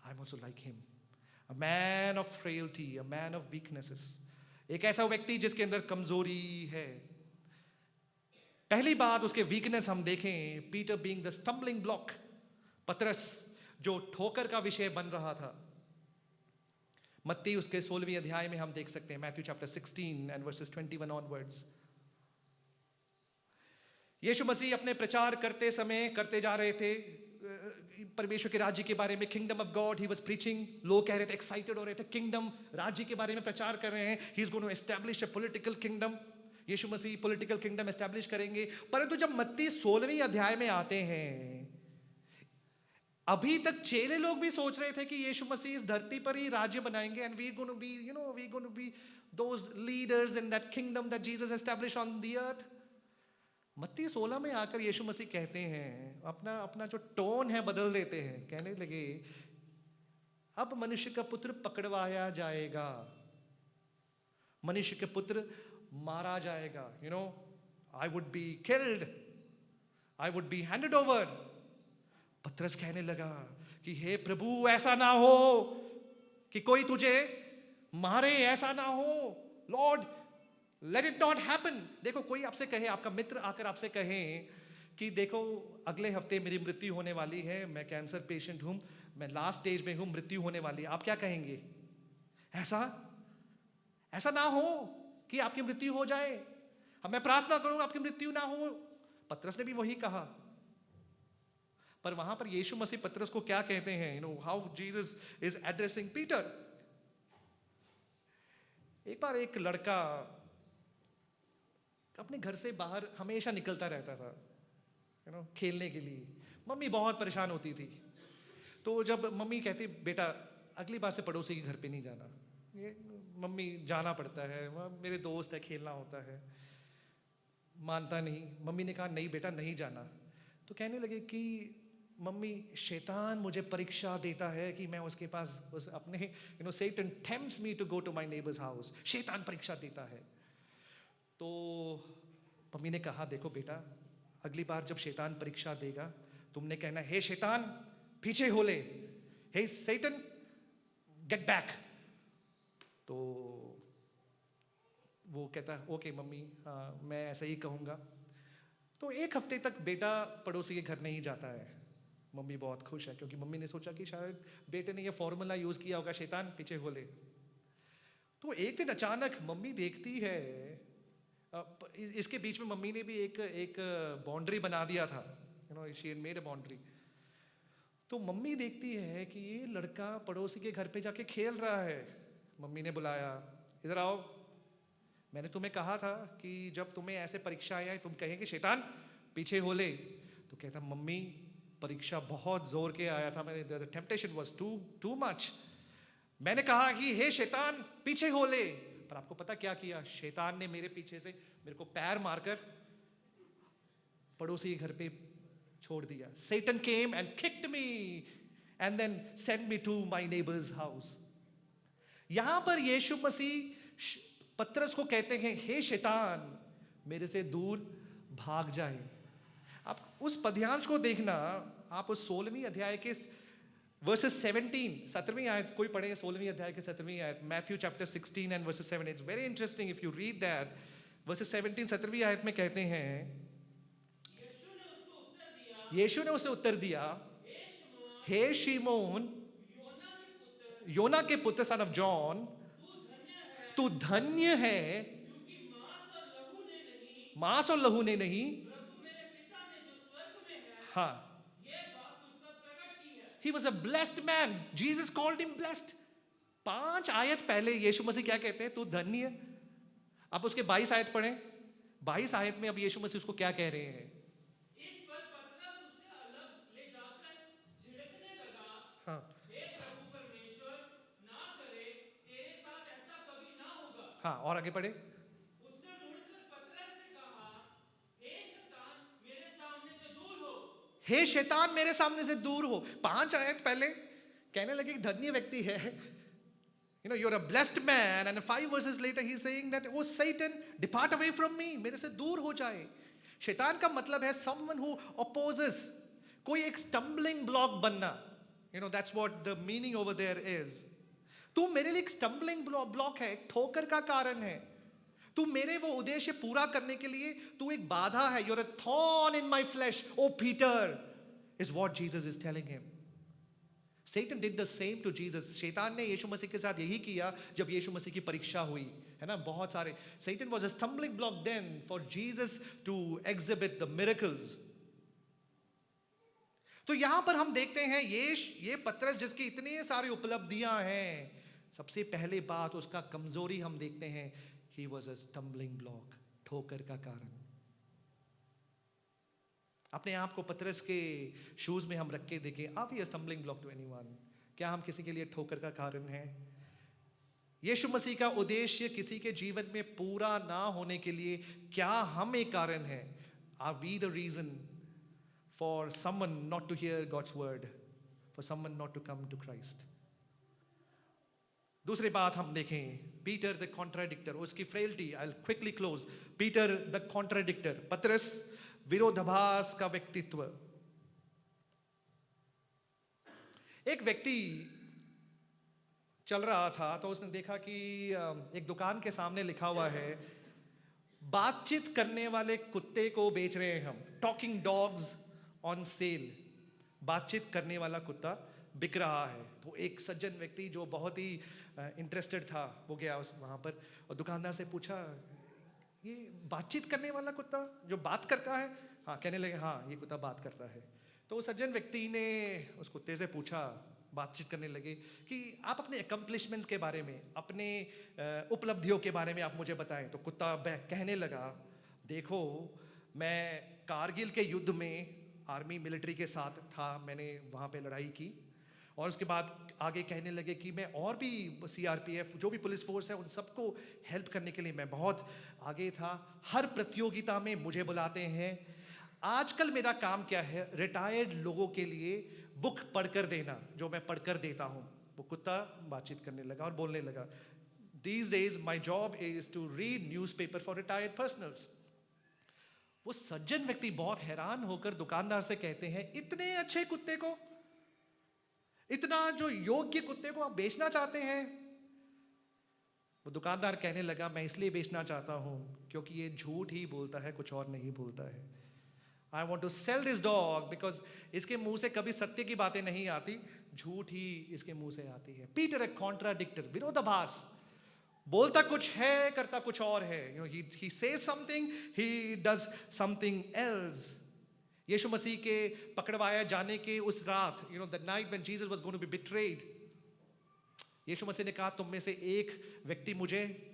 I am also like him. A man of frailty, a man of weaknesses. एक ऐसा व्यक्ति जिसके अंदर कमजोरी है. पहली बात उसके वीकनेस हम देखें, Peter being the stumbling block. पतरस जो ठोकर का विषय बन रहा था. मत्ती उसके 16वीं अध्याय में हम देख सकते हैं, Matthew chapter 16 and verses 21 onwards. यीशु मसीह अपने प्रचार करते समय करते जा रहे थे परमेश्वर के राज्य के बारे में. Kingdom of God he was preaching. लोग कह रहे थे, एक्साइटेड हो रहे थे, किंगडम, राज्य के बारे में प्रचार कर रहे हैं. He is going to establish a political kingdom. Yeshu Masih political kingdom establish करेंगे. परंतु जब मत्ती 16वीं अध्याय में आते हैं, अभी तक चेले लोग भी सोच रहे थे कि यीशु मसीह इस धरती पर ही राज्य बनाएंगे and we going to be those leaders in that kingdom that Jesus establish on the earth. Matti 16 में आकर यीशु मसीह कहते हैं, अपना जो टोन है बदल देते हैं. कहने लगे, अब मनुष्य का पुत्र पकड़वाया जाएगा, मनुष्य के पुत्र मारा जाएगा. I would be killed, I would be handed over. पतरस कहने लगा कि हे प्रभु, ऐसा ना हो कि कोई तुझे मारे, ऐसा ना हो. Lord, let it not happen. देखो, कोई आपसे कहे, आपका मित्र आकर आपसे कहे कि देखो अगले हफ्ते मेरी मृत्यु होने वाली है, मैं कैंसर पेशेंट हूं, मैं लास्ट स्टेज में हूं, मृत्यु होने वाली है, आप क्या कहेंगे? ऐसा ना हो कि आपकी मृत्यु हो जाए, मैं प्रार्थना करूंगा आपकी मृत्यु ना हो। पतरस ने भी वही कहा। पर वहां पर यीशु मसीह पतरस को क्या कहते हैं? How Jesus is addressing Peter. एक बार एक लड़का अपने घर से बाहर हमेशा निकलता रहता था खेलने के लिए। मम्मी बहुत परेशान होती थी। तो जब मम्मी कहती बेटा अगली बार से पड़ोसी के घर पे नहीं जाना, ये मम्मी जाना पड़ता है, वह मेरे दोस्त है, खेलना होता है। मानता नहीं। मम्मी ने कहा नहीं बेटा नहीं जाना। तो कहने लगे कि मम्मी शैतान मुझे परीक्षा देता है कि मैं उसके पास उस अपने Satan tempts me to go to my neighbor's house। शैतान परीक्षा देता है। तो मम्मी ने कहा देखो बेटा अगली बार जब शैतान परीक्षा देगा तुमने कहना हे शैतान पीछे हो ले, हे Satan गेट बैक। तो वो कहता ओके मम्मी हाँ मैं ऐसा ही कहूँगा। तो एक हफ्ते तक बेटा पड़ोसी के घर नहीं जाता है। मम्मी बहुत खुश है क्योंकि मम्मी ने सोचा कि शायद बेटे ने ये फॉर्मूला यूज किया होगा शैतान पीछे हो ले। तो एक दिन अचानक मम्मी देखती है, इसके बीच में मम्मी ने भी एक बाउंड्री बना दिया था, she had made a boundary. तो मम्मी देखती है कि ये लड़का पड़ोसी के घर पे जाके खेल रहा है। मम्मी ने बुलाया इधर आओ, मैंने तुम्हें कहा था कि जब तुम्हें ऐसे परीक्षा आए तुम कहेंगे शैतान पीछे हो ले। तो कहता मम्मी परीक्षा बहुत जोर के आया था, मैंने the temptation was too much. मैंने कहा कि हे शैतान पीछे हो ले, पर आपको पता क्या किया? शैतान ने मेरे पीछे से मेरे को पैर मारकर पड़ोसी के घर पे छोड़ दिया। Satan came and kicked me and then sent me to my neighbor's house। यहां पर यीशु मसीह पतरस को कहते हैं हे शैतान मेरे से दूर भाग जाए। आप उस पद्यांश को देखना, आप उस 16वीं अध्याय के वर्सेस 17 17वीं आयत कोई पढ़े 16वीं अध्याय के 17वीं आयत, Matthew chapter 16 and versus 7। It's very interesting if you read that. Versus 17 17वीं आयत में कहते हैं यीशु ने उसे उत्तर दिया हे शिमोन योना के पुत्र सन ऑफ जॉन तू धन्य है, मांस और लहू ने नहीं हाँ he was a blessed man। Jesus called him blessed। 5 आयत पहले यीशु मसीह क्या कहते हैं? तू धन्य। अब उसके 22 आयत पढ़ें। 22 आयत में अब यीशु मसीह उसको क्या कह रहे हैं? इस पर पतरस उससे अलग ले जाकर झिड़कने लगा, हाँ हे प्रभु परमेश्वर ना करे तेरे साथ ऐसा कभी ना होगा। हाँ और आगे पढ़े। उसने मुड़कर पतरस से कहा हे शैतान मेरे सामने से दूर हो, हे शैतान मेरे सामने से दूर हो। 5 आयत पहले कहने लगे कि धन्य व्यक्ति है, you're a blessed man, and 5 verses later he's saying that oh Satan depart away from me, मेरे से दूर हो जाए। शैतान का मतलब है someone who opposes, कोई एक stumbling block बनना। that's what the meaning over there is। तू मेरे लिए एक stumbling block है, एक ठोकर का कारण है। तू मेरे वो उद्देश्य पूरा करने के लिए तू एक बाधा है। You're a thorn in my flesh, oh Peter, is what Jesus is telling him। Satan did the same to Jesus। शैतान ने यीशु मसीह के साथ यही किया जब यीशु मसीह की परीक्षा हुई, है ना? बहुत सारे Satan was a stumbling block then for Jesus to exhibit the miracles। तो यहां पर हम देखते हैं ये पतरस जिसकी इतनी सारी उपलब्धियां हैं, सबसे पहले बात उसका कमजोरी हम देखते हैं, he was a stumbling block, ठोकर का कारण। अपने आप को पतरस के शूज में हम रख के देखें, are we a stumbling block to anyone? क्या हम किसी के लिए ठोकर का कारण हैं? यीशु मसीह का उद्देश्य किसी के जीवन में पूरा ना होने के लिए क्या हम एक कारण है? Are we the reason for someone not to hear God's word, for someone not to come to Christ? दूसरी बात हम देखें, पीटर द कॉन्ट्राडिक्टर, उसकी frailty. I will quickly close. Peter the contradictor, पतरस विरोधाभास का व्यक्तित्व। एक व्यक्ति चल रहा था तो उसने देखा कि एक दुकान के सामने लिखा हुआ है बातचीत करने वाले कुत्ते को बेच रहे हैं हम, टॉकिंग डॉग्स ऑन सेल। बातचीत करने वाला कुत्ता बिक रहा है। तो एक सज्जन व्यक्ति जो बहुत ही इंटरेस्टेड था, वो गया उस वहाँ पर और दुकानदार से पूछा, ये बातचीत करने वाला कुत्ता जो बात करता है? हाँ, कहने लगे हाँ ये कुत्ता बात करता है। तो उस सज्जन व्यक्ति ने उस कुत्ते से पूछा, बातचीत करने लगे कि आप अपने अकम्पलिशमेंट्स के बारे में, अपने उपलब्धियों के बारे में आप मुझे बताएं। तो कुत्ता कहने लगा, देखो मैं कारगिल के युद्ध में आर्मी मिलिट्री के साथ था, मैंने वहाँ पे लड़ाई की। और उसके बाद आगे कहने लगे कि मैं और भी CRPF जो भी पुलिस फोर्स है उन सबको हेल्प करने के लिए मैं बहुत आगे था, हर प्रतियोगिता में मुझे बुलाते हैं। आजकल मेरा काम क्या है, रिटायर्ड लोगों के लिए बुक पढ़कर देना, जो मैं पढ़कर देता हूँ। वो कुत्ता बातचीत करने लगा और बोलने लगा, These days my job is to read newspaper for retired personals। वो सज्जन व्यक्ति बहुत हैरान होकर दुकानदार से कहते हैं, इतने अच्छे कुत्ते को, इतना जो योग्य कुत्ते को आप बेचना चाहते हैं? वो दुकानदार कहने लगा, मैं इसलिए बेचना चाहता हूं क्योंकि ये झूठ ही बोलता है, कुछ और नहीं बोलता है। I want to sell this dog because इसके मुंह से कभी सत्य की बातें नहीं आती, झूठ ही इसके मुंह से आती है। पीटर ए कॉन्ट्राडिक्टर, विरोधाभास, बोलता कुछ है करता कुछ और है। he says something, he does something else। यीशु मसीह के पकड़वाए जाने के उस रात, the night when Jesus was going to be betrayed, यीशु मसीह ने कहा, तुम में से एक व्यक्ति मुझे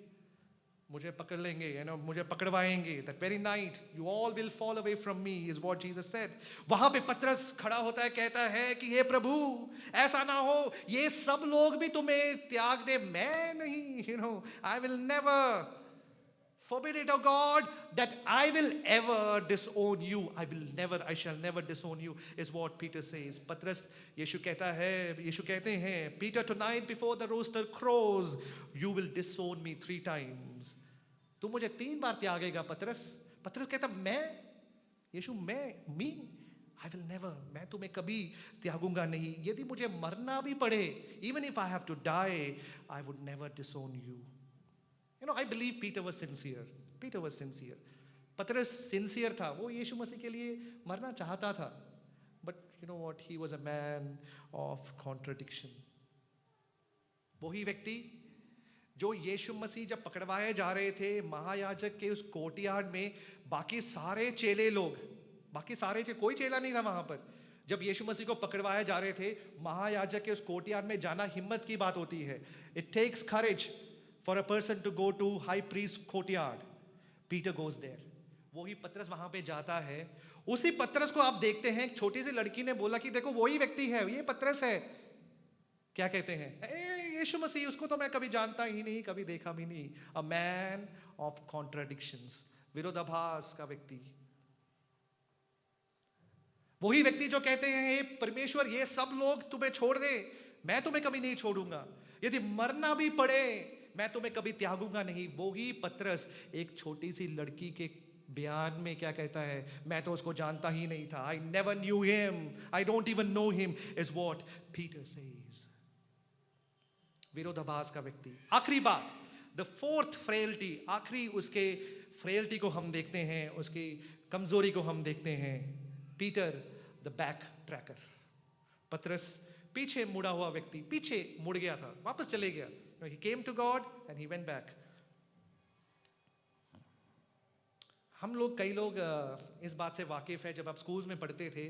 पकड़ लेंगे, मुझे पकड़वाएंगे। That very night you all will fall away from me is what Jesus said। वहां पे पतरस खड़ा होता है, कहता है कि हे प्रभु, ऐसा ना हो ये सब लोग भी तुम्हें त्याग दे, मैं नहीं, I will never forbid it, O God, that I will ever disown you। I shall never disown you is what Peter says। पतरस, यीशु कहते हैं, Peter, tonight before the rooster crows you will disown me 3 times। तू मुझे 3 बार त्यागेगा पतरस। पतरस कहता, यीशु me, I will never, मैं तुम्हें कभी त्यागूंगा नहीं, यदि मुझे मरना भी पड़े, even if I have to die, I would never disown you। I believe Peter was sincere। पतरस सिंसियर था, वो यीशु मसीह के लिए मरना चाहता था। But you know what, he was a man of contradiction। वही व्यक्ति जो यीशु मसीह जब पकड़वाए जा रहे थे महायाजक के उस कोर्टयार्ड में, बाकी सारे कोई चेला नहीं था वहां पर। जब यीशु मसीह को पकड़वाए जा रहे थे, महायाजक के उस कोर्टयार्ड में जाना हिम्मत की बात होती है। It takes courage for a person to go to high priest courtyard। Peter goes there। वही पतरस वहां पे जाता है। उसी पतरस को आप देखते हैं, छोटी सी लड़की ने बोला कि देखो वही व्यक्ति है, ये पतरस है। क्या कहते हैं, यीशु मसीह, उसको तो मैं कभी जानता ही नहीं, कभी देखा भी नहीं। अ मैन ऑफ कॉन्ट्राडिक्शंस, विरोधाभास का व्यक्ति। वही व्यक्ति जो कहते हैं, हे परमेश्वर, ये सब लोग तुम्हें छोड़ दे, मैं तुम्हें कभी नहीं छोड़ूंगा, यदि मरना भी पड़े मैं तुम्हें कभी त्यागूंगा नहीं। वही पतरस एक छोटी सी लड़की के बयान में क्या कहता है, मैं तो उसको जानता ही नहीं था, I never knew him, I don't even know him, is what Peter says। विरोधाभास का व्यक्ति। आखिरी बात, the fourth frailty, आखिरी उसके frailty को हम देखते हैं, उसकी कमजोरी को हम देखते हैं। Peter the back tracker। पतरस पीछे मुड़ा हुआ व्यक्ति, पीछे मुड़ गया था, वापस चले गया। He came to God and he went back। हम लोग, कई लोग इस बात से वाकिफ है, जब आप स्कूल में पढ़ते थे,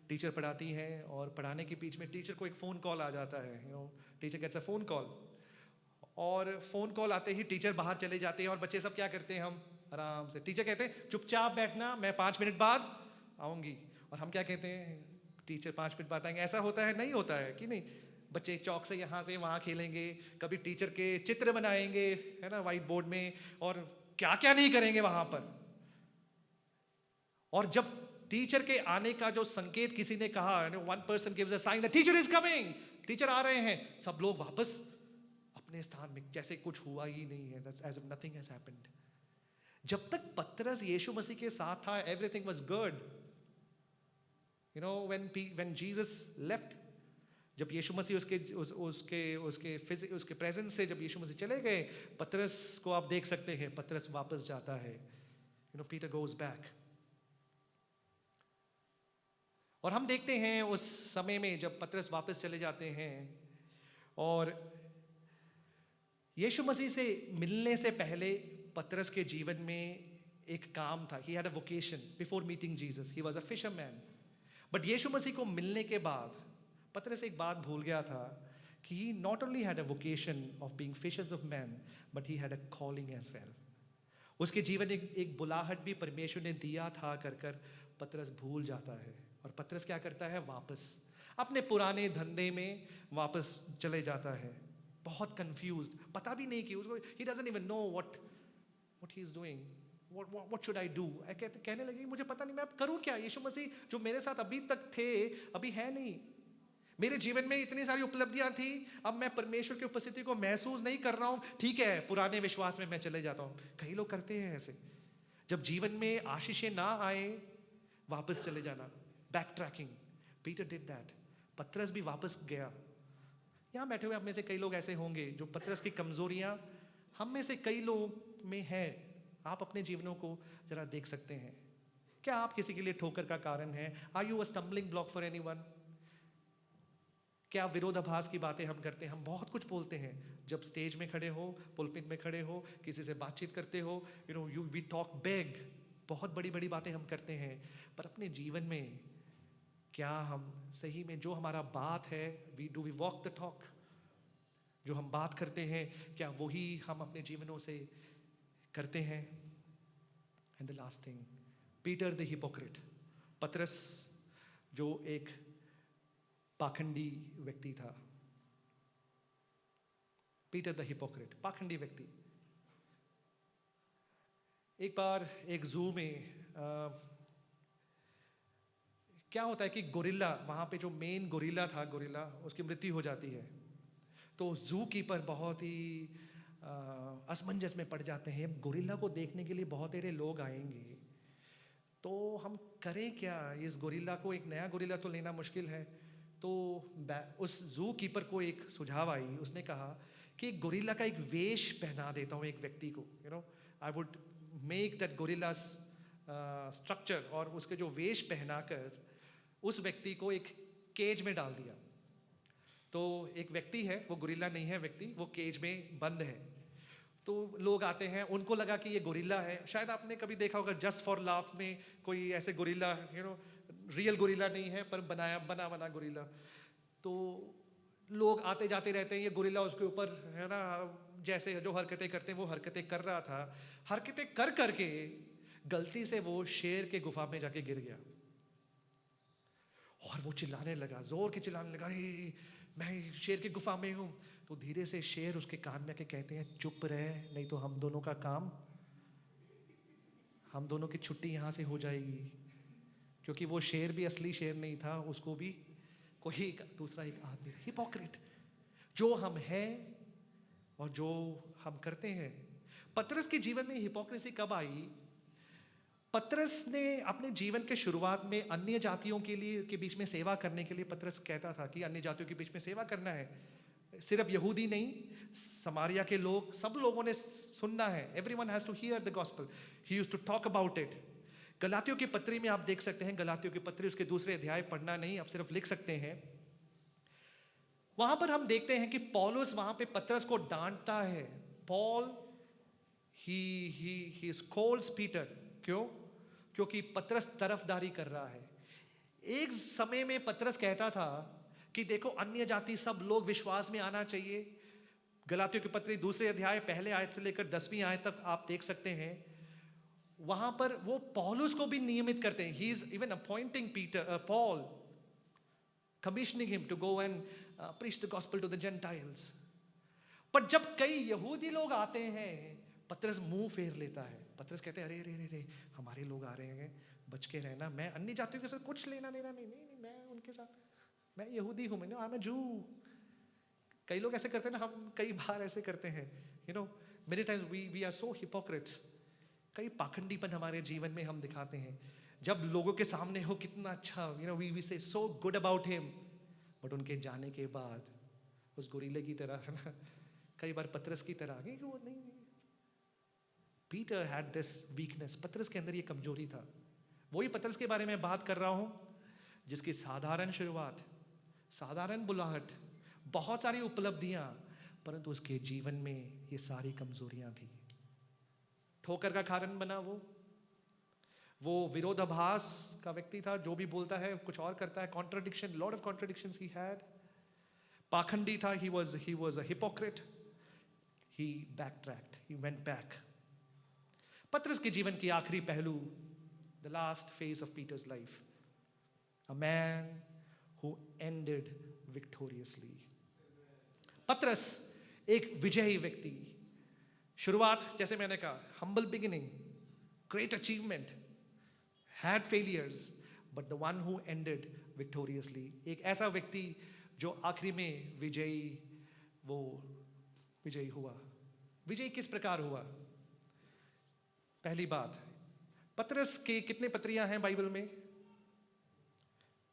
टीचर पढ़ाती हैं और पढ़ाने के बीच में टीचर को एक फ़ोन कॉल आ जाता है। Teacher gets a phone call, और फ़ोन कॉल आते ही टीचर बाहर चले जाते हैं और बच्चे सब क्या करते हैं, हम आराम से, टीचर कहते हैं चुपचाप बैठना, मैं 5 मिनट बाद आऊँगी। और हम क्या कहते हैं, टीचर 5 मिनट बाद आएंगे। ऐसा होता है, नहीं होता है कि नहीं? बच्चे चौक से यहाँ से वहाँ खेलेंगे, कभी टीचर के चित्र बनाएंगे, है ना, व्हाइट बोर्ड में, और क्या क्या नहीं करेंगे वहाँ पर। और जब टीचर के आने का जो संकेत किसी ने कहा, one person gives a sign, the teacher is coming, teacher आ रहे हैं, सब लोग वापस अपने स्थान में, जैसे कुछ हुआ ही नहीं है, as if nothing has happened। जब तक पतरस यीशु मसीह के साथ था, everything was good। when Jesus left, जब यीशु मसीह उसके प्रेजेंस से जब यीशु मसीह चले गए, पतरस को आप देख सकते हैं, पतरस वापस जाता है। Peter goes back। और हम देखते हैं उस समय में जब पतरस वापस चले जाते हैं और यीशु मसीह से मिलने से पहले पतरस के जीवन में एक काम था. He had a vocation before meeting Jesus. He was a fisherman. But यीशु मसीह को मिलने के बाद पतरस एक बात भूल गया था कि he not only had a vocation of being fishers of men, but he had a calling as well. उसके जीवन एक बुलाहट भी परमेश्वर ने दिया था कर पतरस भूल जाता है. और पतरस क्या करता है? वापस अपने पुराने धंधे में वापस चले जाता है. बहुत कंफ्यूज्ड, पता भी नहीं कि उसको, he doesn't even know what he is doing. What should I do? कहने लगी मुझे पता नहीं मैं अब करूं क्या. यीशु मसीह जो मेरे साथ अभी तक थे अभी है नहीं. मेरे जीवन में इतनी सारी उपलब्धियां थी, अब मैं परमेश्वर की उपस्थिति को महसूस नहीं कर रहा हूं. ठीक है, पुराने विश्वास में मैं चले जाता हूं. कई लोग करते हैं ऐसे, जब जीवन में आशीषें ना आए वापस चले जाना, back tracking. Peter did that. पतरस भी वापस गया. यहाँ बैठे हुए आप में से कई लोग ऐसे होंगे जो पतरस की कमजोरियां हम में से कई लोग में है. आप अपने जीवनों को जरा देख सकते हैं. क्या आप किसी के लिए ठोकर का कारण है? Are you a stumbling block for anyone? क्या विरोधाभास की बातें हम करते हैं? हम बहुत कुछ बोलते हैं जब स्टेज में खड़े हो, पुलपिट में खड़े हो, किसी से बातचीत करते हो. We talk big. बहुत बड़ी बड़ी बातें हम करते हैं, पर अपने जीवन में क्या हम सही में जो हमारा बात है, वी वॉक द टॉक? जो हम बात करते हैं क्या वही हम अपने जीवनों से करते हैं? And the last thing, Peter the hypocrite. पतरस जो एक पाखंडी व्यक्ति था. पीटर द हिपोक्रेट, पाखंडी व्यक्ति. एक बार एक जू में क्या होता है कि गोरिल्ला, वहां पे जो मेन गोरिल्ला था, गोरिल्ला उसकी मृत्यु हो जाती है. तो जू कीपर बहुत ही असमंजस में पड़ जाते हैं. गोरिल्ला को देखने के लिए बहुत सारे लोग आएंगे, तो हम करें क्या? इस गोरिल्ला को, एक नया गोरिल्ला तो लेना मुश्किल है. तो उस जू कीपर को एक सुझाव आई. उसने कहा कि गोरिल्ला का एक वेश पहना देता हूँ एक व्यक्ति को. I would make that gorilla structure, और उसके जो वेश पहनाकर उस व्यक्ति को एक केज में डाल दिया. तो एक व्यक्ति है, वो गोरिल्ला नहीं है व्यक्ति, वो केज में बंद है. तो लोग आते हैं, उनको लगा कि ये गोरिल्ला है. शायद आपने कभी देखा होगा जस्ट फॉर लाफ में कोई ऐसे गोरिल्ला, रियल गोरिल्ला नहीं है पर बना गोरिल्ला. तो लोग आते जाते रहते हैं. ये गोरिल्ला उसके ऊपर है ना, जैसे जो हरकतें करते हैं वो हरकतें कर रहा था. हरकतें कर करके गलती से वो शेर के गुफा में जाके गिर गया. और वो चिल्लाने लगा, जोर के चिल्लाने लगा, मैं शेर की गुफा में हूं. तो धीरे से शेर उसके कान में आके कहते हैं, चुप रहे, नहीं तो हम दोनों का काम, हम दोनों की छुट्टी यहां से हो जाएगी. क्योंकि वो शेर भी असली शेर नहीं था, उसको भी कोई दूसरा एक आदमी. हिपोक्रेट, जो हम हैं और जो हम करते हैं. पतरस के जीवन में हिपोक्रेसी कब आई? पतरस ने अपने जीवन के शुरुआत में अन्य जातियों के बीच में सेवा करने के लिए पतरस कहता था कि अन्य जातियों के बीच में सेवा करना है. सिर्फ यहूदी नहीं, समारिया के लोग, सब लोगों ने सुनना है. Everyone has to hear the gospel. He used to talk about it. गलातियों की पत्री में आप देख सकते हैं, गलातियों की पत्री उसके दूसरे अध्याय पढ़ना नहीं, आप सिर्फ लिख सकते हैं. वहां पर हम देखते हैं कि पौलुस वहां पे पतरस को डांटता है. Paul he Scholz Peter. क्यों? क्योंकि पतरस तरफदारी कर रहा है. एक समय में पतरस कहता था कि देखो अन्य जाति सब लोग विश्वास में आना चाहिए. गलातियों की पत्री दूसरे अध्याय पहले आयत से लेकर 10वीं आयत तक आप देख सकते हैं. वहां पर वो पौलुस को भी नियमित करते हैं. He is even appointing Paul, commissioning him to go and preach the gospel to the Gentiles. पर जब कई यहूदी लोग आते हैं, पतरस मुंह फेर लेता है. पतरस कहते हैं, अरे हमारे लोग आ रहे हैं, बच के रहना. मैं अन्य जातियों के साथ कुछ लेना देना नहीं, मैं उनके साथ, मैं यहूदी हूं, मैं आई एम अ जू. कई लोग ऐसे करते हैं ना, हम कई बार ऐसे करते हैं. Many times we are so hypocrites. कई पाखंडीपन हमारे जीवन में हम दिखाते हैं. जब लोगों के सामने हो कितना अच्छा, वी से so good about him, but उनके जाने के बाद उस गोरिल्ले की तरह, है ना, कई बार पतरस की तरह आगे वो नहीं. Peter had this weakness. पतरस के अंदर ये कमजोरी था. वही पतरस के बारे में बात कर रहा हूं जिसकी साधारण शुरुआत, साधारण बुलाहट, बहुत सारी उपलब्धियां, परंतु उसके जीवन में ये सारी कमजोरियां थी। ठोकर का कारण बना वो विरोधाभास का व्यक्ति था, जो भी बोलता है कुछ और करता है, contradiction, lot of contradictions he had. पाखंडी था, he was a hypocrite, he backtracked, he went back। पतरस के जीवन की आखिरी पहलू, the last phase of Peter's life, a man who ended victoriously। पतरस एक विजयी व्यक्ति, शुरुआत जैसे मैंने कहा, humble beginning, great achievement, had failures, but the one who ended victoriously। एक ऐसा व्यक्ति जो आखिरी में विजयी हुआ। विजयी किस प्रकार हुआ? पहली बात, पतरस के कितने पत्रियां हैं बाइबल में?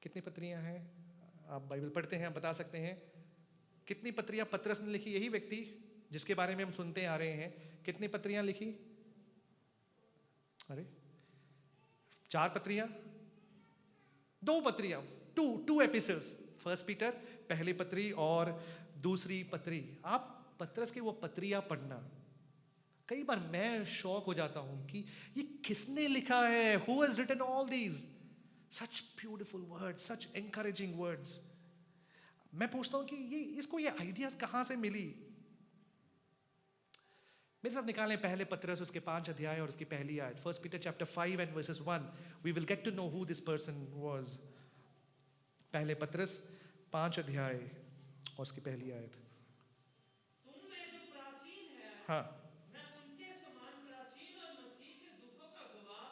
कितनी पत्रियां हैं? आप बाइबल पढ़ते हैं, आप बता सकते हैं कितनी पत्रियां पतरस ने लिखी? यही व्यक्ति जिसके बारे में हम सुनते आ रहे हैं, कितनी पत्रियां लिखी? अरे 4 पत्रियां, 2 पत्रियां, टू एपिसोड्स, फर्स्ट पीटर पहली पत्री और दूसरी पत्री। आप पतरस की वो पत्रियां पढ़ना, कई बार मैं शौक हो जाता हूं कि ये किसने लिखा है? Who has written all these such beautiful words, such encouraging words. मैं पूछता हूं कि इसको ये आइडियाज कहां से मिली? मेरे साथ निकालें पहले पतरस, उसके 5 अध्याय और उसकी पहली आयत। First Peter chapter 5 and verses 1। We will get to know who this person was. पहले पतरस 5 अध्याय और उसकी पहली आयत। तुम में जो प्राचीन है, हाँ, मैं उनके समान प्राचीन और मसीह के दुखों का गवाह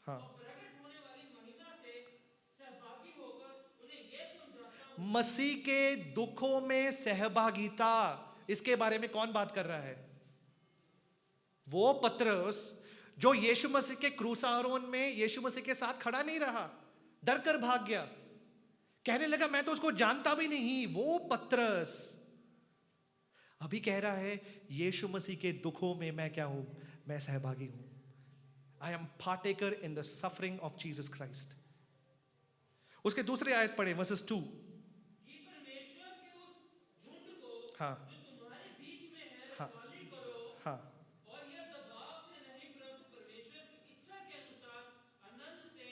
हाँ। और प्रकट होने वाली महिमा से सहभागी होकर उन्हें ये समझाता हूं। मसीह के दुखों में सहभागिता, इसके बारे में कौन बात कर रहा है? वो पतरस जो यीशु मसीह के क्रूसारोहण में यीशु मसीह के साथ खड़ा नहीं रहा, डर कर भाग गया, कहने लगा मैं तो उसको जानता भी नहीं। वो पतरस अभी कह रहा है यीशु मसीह के दुखों में मैं क्या हूं? मैं सहभागी हूं। I am partaker in the suffering of Jesus Christ. उसके दूसरे आयत पढ़े, वर्सेस 2। कि परमेश्वर के उस झुंड को हाँ, जो तुम्हारे बीच में है हाँ, रखवाली करो, हाँ। और यह दबाव से नहीं परंतु परमेश्वर की इच्छा के अनुसार आनंद से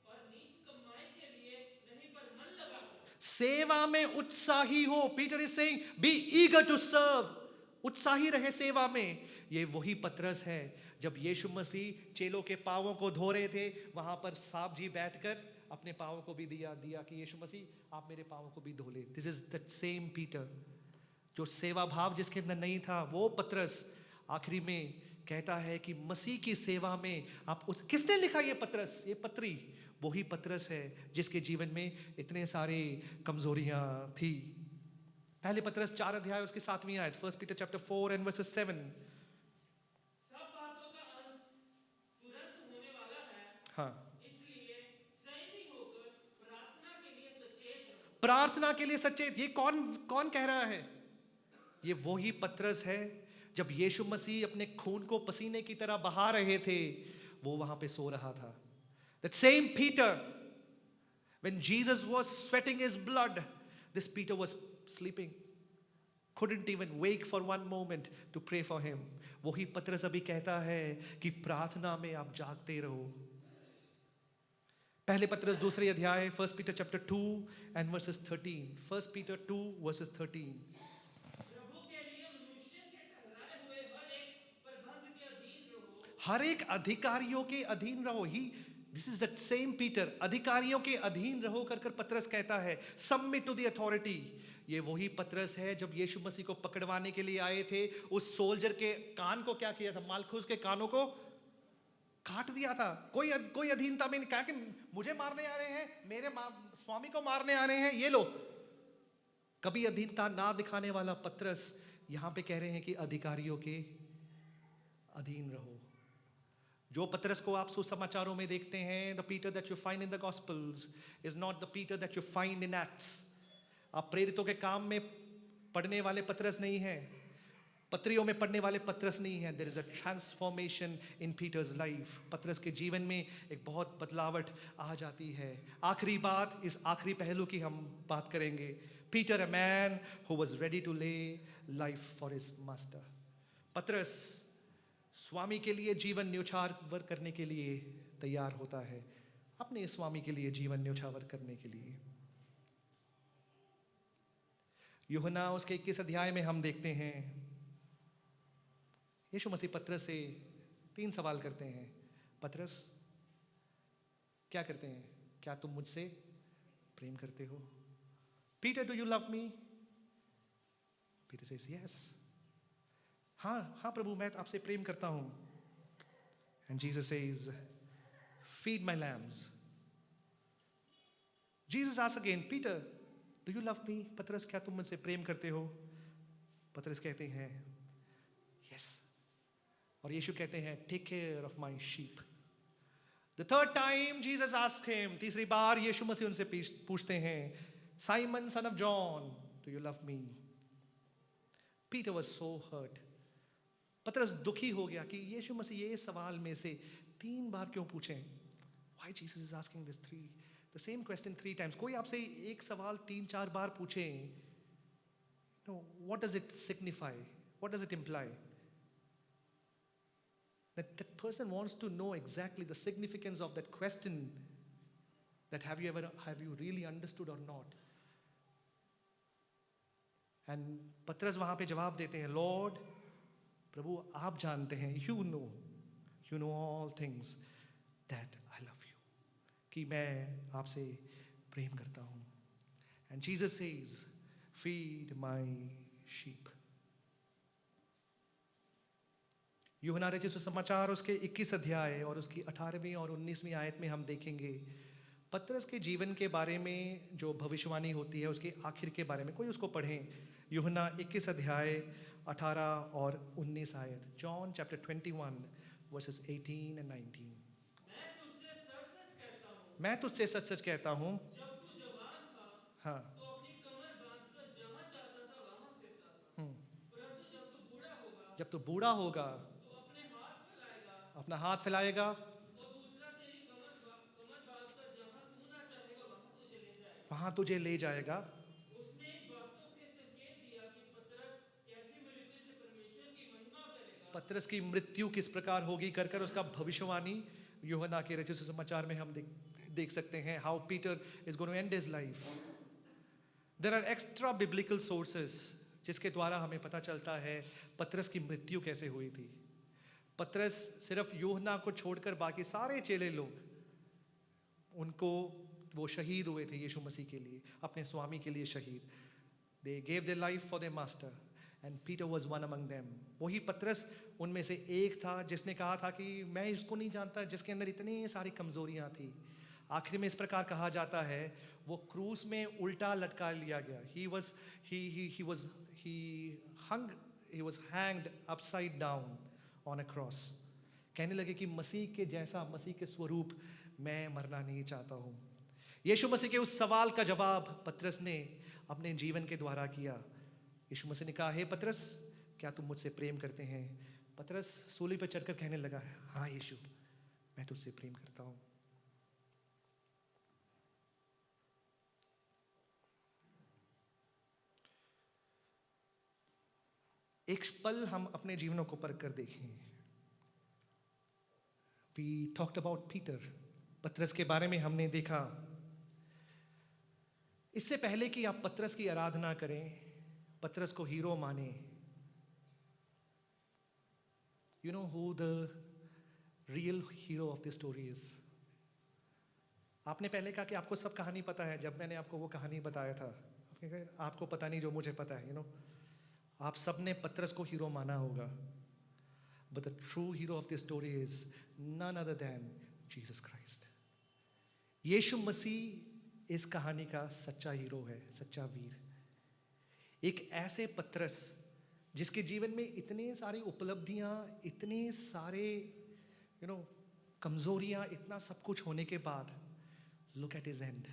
और नीच कमाई के लिए नहीं पर मन लगाओ। सेवा में उत्साही हो। Peter is saying be eager to serve. उत्साही रहे सेवा में। ये वही पतरस है जब यीशु मसीह चेलों के पांवों को धो रहे थे, वहां पर साहब जी बैठकर अपने पांवों को भी दिया कि यीशु मसीह आप मेरे पांवों को भी धो ले। This is the same Peter, जो सेवा भाव जिसके अंदर नहीं था, वो पतरस आखिरी में कहता है कि मसीह की सेवा में आप किसने लिखा ये पतरस, ये पत्री? वही पतरस है जिसके जीवन में इतने सारे कमजोरियां थी। पहले पतरस 4 अध्याय उसकी 7वीं आयत, First Peter chapter 4 and versus 7। सब बातों का अंत तुरंत होने वाला है, हाँ, इसलिए संयमी होकर प्रार्थना के लिए सचेत रहो। प्रार्थना के लिए सचेत। ये कौन कह रहा है? ये वही पतरस है जब यीशु मसीह अपने खून को पसीने की तरह बहा रहे थे, वो वहां पे सो रहा था। That same Peter, when Jesus was sweating his blood, this Peter was sleeping, couldn't even wake for one moment to pray for him. वही पतरस अभी कहता है कि प्रार्थना में आप जागते रहो। पहले पतरस दूसरे अध्याय, first Peter chapter 2 and versus 13। First Peter 2 versus 13। प्रभु के लिए मनुष्य के ठहराए हुए हर एक प्रबंध के अधीन रहो। हर एक अधिकारियों के अधीन रहो। He this is the same Peter, अधिकारियों के अधीन रहो कर पतरस कहता है, सबमिट टू द अथॉरिटी। ये वही पतरस है जब यीशु मसीह को पकड़वाने के लिए आए थे, उस सोल्जर के कान को क्या किया था? मालखुस के कानों को काट दिया था। कोई अधीनता में नहीं कहा कि मुझे मारने आ रहे हैं, मेरे स्वामी को मारने आ रहे हैं ये लोग। कभी अधीनता ना दिखाने वाला पतरस यहां पे कह रहे हैं कि अधिकारियों के अधीन रहो। जो पतरस को आप सुसमाचारों में देखते हैं, the Peter that you find in the gospels is not the Peter that you find in acts. आप प्रेरितों के काम में पढ़ने वाले पतरस नहीं है। पत्रियों में पढ़ने वाले पतरस नहीं है. There is a transformation in Peter's life. Patras के जीवन में एक बहुत बदलावट आ जाती है. आखिरी बात, इस आखिरी पहलू की हम बात करेंगे. Peter, a man who was ready to lay life for his master. Patras स्वामी के लिए जीवन न्योछावर करने के लिए तैयार होता है, अपने स्वामी के लिए जीवन न्योछावर करने के लिए. यूहन्ना उसके 21 अध्याय में हम देखते हैं यीशु मसीह पतरस से 3 सवाल करते हैं. पतरस, क्या करते हैं? क्या तुम मुझसे प्रेम करते हो? Peter, do you love me? Peter says yes. हाँ प्रभु, मैं आपसे प्रेम करता हूं. And Jesus says, feed my lambs. Jesus asks again, Peter, do you love me? Patras, क्या तुम मुझसे प्रेम करते हो? पतरस कहते हैं यस. और यीशु कहते हैं, take care of my sheep. The third time Jesus asks him, तीसरी बार यीशु मसीह उनसे पूछते हैं, Simon son of John, do you love me? Peter was so hurt. Patras दुखी हो गया कि यीशु मसीह ये सवाल में से 3 बार क्यों पूछें. Why Jesus is asking this the same question 3 times. कोई आपसे एक सवाल 3-4 बार पूछे, no, what does it signify? What does it imply? That person wants to know exactly the significance of that question, that have you really understood or not? And पतरस वहां पे जवाब देते हैं, लॉर्ड, प्रभु आप जानते हैं, you know all things, that I love you, कि मैं आपसे प्रेम करता हूं. And Jesus says, feed my sheep. यूहन्ना रचित सुसमाचार उसके 21 अध्याय और उसकी 18वीं और 19वीं आयत में हम देखेंगे पतरस के जीवन के बारे में जो भविष्यवाणी होती है, उसके आखिर के बारे में. कोई उसको पढ़ें. यूहन्ना 21 अध्याय 18 और 19 आयत. John chapter 21 versus 18 and 19. मैं तुझसे सच सच कहता हूँ, जब तू जवान था, हाँ, तो अपनी कमर बांधकर जहां चाहता था वहां फिरता था. परंतु जब तू बूढ़ा होगा, तो अपने हाथ फैलाएगा, अपना हाथ फैलाएगा, और दूसरा तेरी कमर बांधकर जहां तू ना चाहेगा वहां तुझे ले जाएगा. उसने इन बातों के संकेत दिया कि पतरस कैसी मृत्यु से परमेश्वर की महिमा करेगा. पतरस की मृत्यु किस प्रकार होगी कर कर उसका भविष्यवाणी यूहन्ना के रचित सुसमाचार में हम देख सकते हैं. How Peter is going to end his life. There are extra biblical sources जिसके द्वारा हमें पता चलता है पतरस की मृत्यु कैसे हुई थी. पतरस सिर्फ यूहन्ना को छोड़कर बाकी सारे चेले लोग, उनको वो शहीद हुए थे यीशु मसीह के लिए, अपने स्वामी के लिए शहीद. They gave their life for their master and Peter was one among them. वही पतरस उनमें से एक था जिसने कहा था कि मैं इसको नहीं जानता, जिसके अंदर इतनी सारी कमजोरियां थी. आखिर में इस प्रकार कहा जाता है, वो क्रूस में उल्टा लटका लिया गया. he was hanged upside down on a cross. कहने लगे कि मसीह के जैसा, मसीह के स्वरूप मैं मरना नहीं चाहता हूं. यीशु मसीह के उस सवाल का जवाब पतरस ने अपने जीवन के द्वारा किया. यीशु मसीह ने कहा, हे पतरस, क्या तुम मुझसे प्रेम करते हैं? पतरस सूली पर चढ़कर कहने लगा, हाँ यीशु, मैं तुझसे प्रेम करता हूं. एक पल हम अपने जीवनों को परख कर देखें. We talked about Peter. पतरस के बारे में हमने देखा. इससे पहले कि आप पतरस की आराधना करें, पतरस को हीरो माने, you know who the real hero of this story is? आपने पहले कहा कि आपको सब कहानी पता है. जब मैंने आपको वो कहानी बताया था, आपने कहा आपको पता नहीं जो मुझे पता है. you know, आप सब ने पतरस को हीरो माना होगा. But the true hero of this story is none other than Jesus Christ. यीशु मसीह इस कहानी का सच्चा हीरो है, सच्चा वीर. एक ऐसे पतरस जिसके जीवन में इतने सारी उपलब्धियां, इतने सारे कमजोरियां, इतना सब कुछ होने के बाद, look at his end.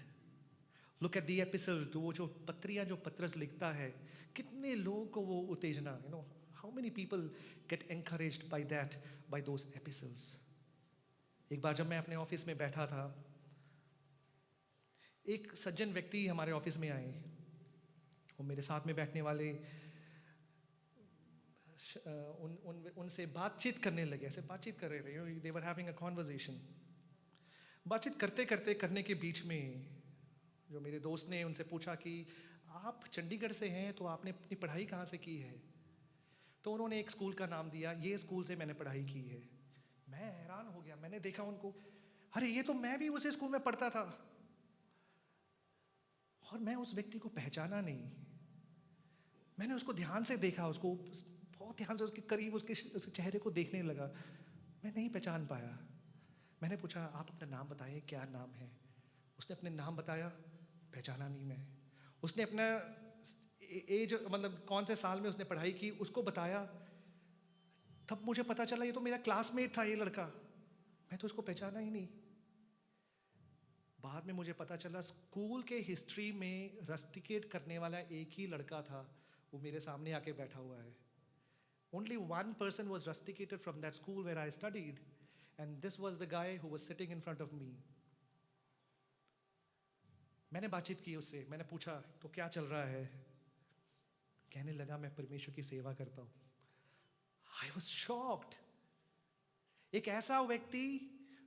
Look at the epistle. तो वो जो पत्रियां जो पतरस लिखता है, कितने लोगों को वो उत्तेजना, How many people get encouraged by that, by those epistles? एक बार जब मैं अपने ऑफिस में बैठा था, एक सज्जन व्यक्ति हमारे ऑफिस में आए और मेरे साथ में बैठने वाले उनसे बातचीत करने लगे, ऐसे बातचीत कर रहे थे, they were having a conversation. बातचीत करते करते करने के बीच में जो मेरे दोस्त ने उनसे पूछा कि आप चंडीगढ़ से हैं तो आपने अपनी पढ़ाई कहाँ से की है? तो उन्होंने एक स्कूल का नाम दिया, ये स्कूल से मैंने पढ़ाई की है। मैं हैरान हो गया, मैंने देखा उनको, अरे ये तो मैं भी उसी स्कूल में पढ़ता था, और मैं उस व्यक्ति को पहचाना नहीं। मैंने उसको ध्यान से देखा, उसको बहुत ध्यान से उसके करीब उसके चेहरे को देखने लगा, मैं नहीं पहचान पाया। मैंने पूछा आप अपना नाम बताइए, क्या नाम है? उसने अपने नाम बताया, पहचाना नहीं मैं। उसने अपना एज, मतलब कौन से साल में उसने पढ़ाई की, उसको बताया। तब मुझे पता चला ये तो मेरा क्लासमेट था, ये लड़का, मैं तो उसको पहचाना ही नहीं। बाद में मुझे पता चला स्कूल के हिस्ट्री में रस्टिकेट करने वाला एक ही लड़का था, वो मेरे सामने आके बैठा हुआ है। Only one person was rusticated from that school where I studied, and this was the guy who was sitting in front of me. मैंने बातचीत की उससे, मैंने पूछा तो क्या चल रहा है? कहने लगा मैं परमेश्वर की सेवा करता हूँ। I was shocked. एक ऐसा व्यक्ति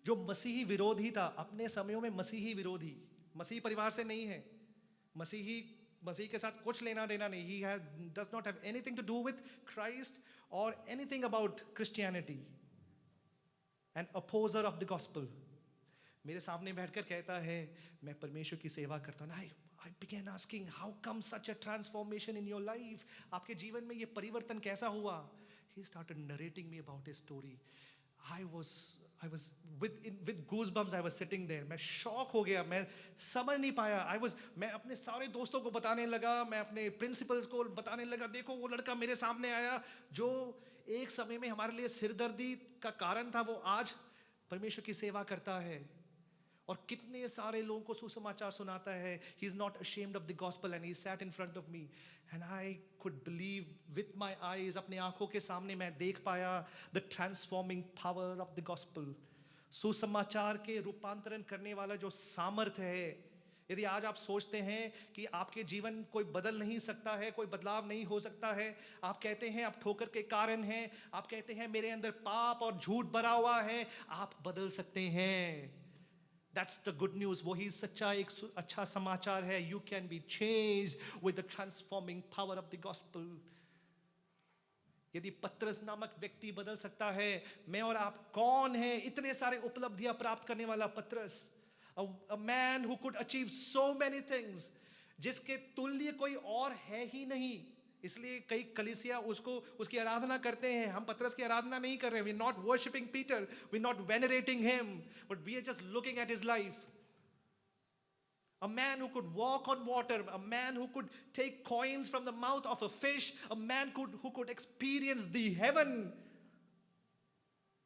जो मसीही विरोधी था, अपने समयों में मसीही विरोधी, मसीही परिवार से नहीं है, मसीह के साथ कुछ लेना देना नहीं, he does not have anything to do with Christ or anything about Christianity, an opposer of the gospel. मेरे सामने बैठकर कहता है मैं परमेश्वर की सेवा करता हूँ। I began asking, how come such a transformation in your life? आपके जीवन में ये परिवर्तन कैसा हुआ? He started narrating me about his story. I was with goosebumps. I was sitting there. मैं शॉक हो गया, मैं समझ नहीं पाया। मैं अपने सारे दोस्तों को बताने लगा, मैं अपने प्रिंसिपल्स को बताने लगा, देखो वो लड़का मेरे सामने आया जो एक समय में हमारे लिए सिरदर्दी का कारण था, वो आज परमेश्वर की सेवा करता है और कितने सारे लोगों को सुसमाचार सुनाता है। He is not ashamed of the gospel and he sat in front of me and I could believe with my eyes, अपने आंखों के सामने मैं देख पाया the transforming power of the gospel, सुसमाचार के रूपांतरण करने वाला जो सामर्थ्य है। यदि आज आप सोचते हैं कि आपके जीवन कोई बदल नहीं सकता है, कोई बदलाव नहीं हो सकता है, आप कहते हैं आप ठोकर के कारण हैं, आप कहते हैं मेरे अंदर पाप और झूठ भरा हुआ है, आप बदल सकते हैं। That's the good news. वही सच्चा एक अच्छा समाचार है। You can be changed with the transforming power of the gospel. यदि पत्रस नामक व्यक्ति बदल सकता है, मैं और आप कौन हैं? इतने सारे उपलब्धियां प्राप्त करने वाला पत्रस, a man who could achieve so many things, जिसके तुल्य कोई और है ही नहीं। इसलिए कई कलीसिया उसकी आराधना करते हैं। हम पतरस की आराधना नहीं कर रहे हैं। We're not worshiping Peter, we're not venerating him, but we are just looking at his life. A man who could walk on water, a man who could take coins from the mouth of a fish, a man who could experience the heaven.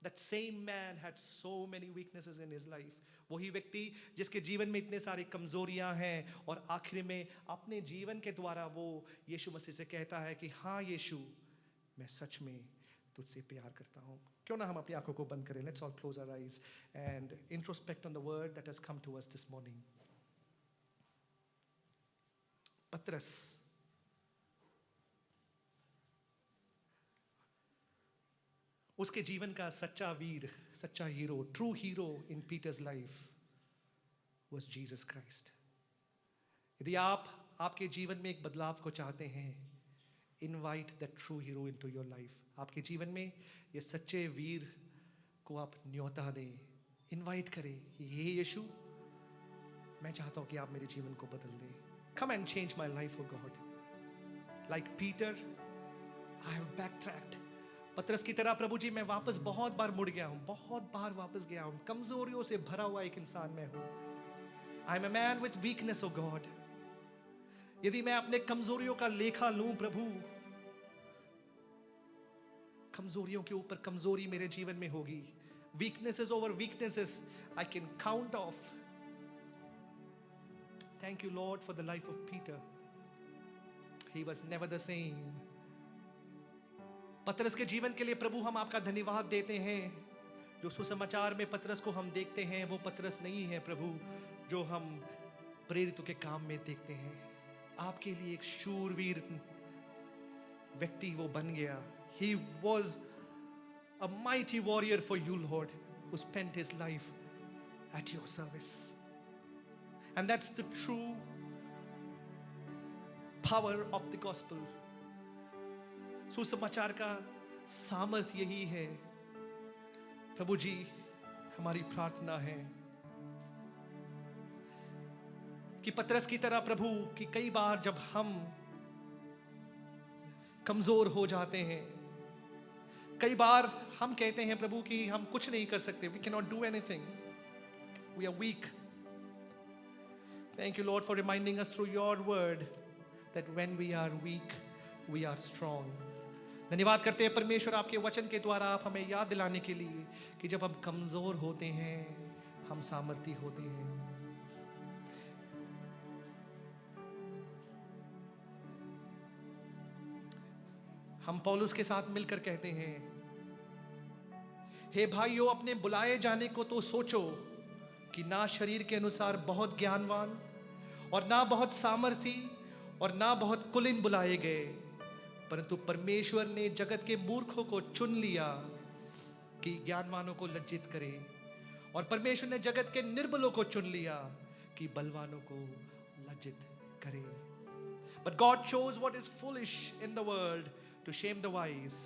That same man had so many weaknesses in his life. वही व्यक्ति जिसके जीवन में इतने सारी कमजोरियां हैं और आखिर में अपने जीवन के द्वारा वो यीशु मसीह से कहता है कि हाँ यीशु, मैं सच में तुझसे प्यार करता हूँ। क्यों ना हम अपनी आंखों को बंद करें? Let's all close our eyes and introspect on the word that has come to us this morning. पतरस उसके जीवन का सच्चा वीर, सच्चा हीरो, true hero in Peter's life was Jesus Christ. यदि आप आपके जीवन में एक बदलाव को चाहते हैं, invite that true hero into your life. आपके जीवन में ये सच्चे वीर को आप न्योता दें, इनवाइट करें, ये यीशु मैं चाहता हूं कि आप मेरे जीवन को बदल दें। Come and change my life, oh God. Like Peter, I have backtracked. पतरस की तरह प्रभु जी मैं वापस बहुत बार मुड़ गया हूँ, बहुत बार वापस गया हूँ। कमजोरियों से भरा हुआ एक इंसान मैं हूँ। I am a man with weakness, oh God. यदि मैं अपने कमजोरियों का लेखा लूं प्रभु, कमजोरियों के ऊपर कमजोरी मेरे जीवन में होगी। Weaknesses over weaknesses I can count off. Thank you, Lord, for the life of Peter. He was never the same. पतरस के जीवन के लिए प्रभु हम आपका धन्यवाद देते हैं। जो सुसमाचार में पतरस को हम देखते हैं वो पतरस नहीं है प्रभु जो हम प्रेरितों के काम में देखते हैं। आपके लिए एक शूरवीर व्यक्ति वो बन गया। He was a mighty warrior for you, Lord, who spent his life at your service. And that's the true power of the gospel. सुसमाचार का सामर्थ्य यही है। प्रभु जी, हमारी प्रार्थना है कि पतरस की तरह प्रभु कि कई बार जब हम कमजोर हो जाते हैं, कई बार हम कहते हैं प्रभु कि हम कुछ नहीं कर सकते, we cannot do anything, we are weak. Thank you, Lord, for reminding us through your word that when we are weak, we are strong. धन्यवाद करते हैं परमेश्वर आपके वचन के द्वारा आप हमें याद दिलाने के लिए कि जब हम कमजोर होते हैं हम सामर्थी होते हैं। हम पौलुस के साथ मिलकर कहते हैं, हे भाइयों, अपने बुलाए जाने को तो सोचो कि ना शरीर के अनुसार बहुत ज्ञानवान और ना बहुत सामर्थी और ना बहुत कुलीन बुलाए गए, परंतु परमेश्वर ने जगत के मूर्खों को चुन लिया कि ज्ञानवानों को लज्जित करे, और परमेश्वर ने जगत के निर्बलों को चुन लिया कि बलवानों को लज्जित करे। But God chose what is foolish in the world to shame the wise,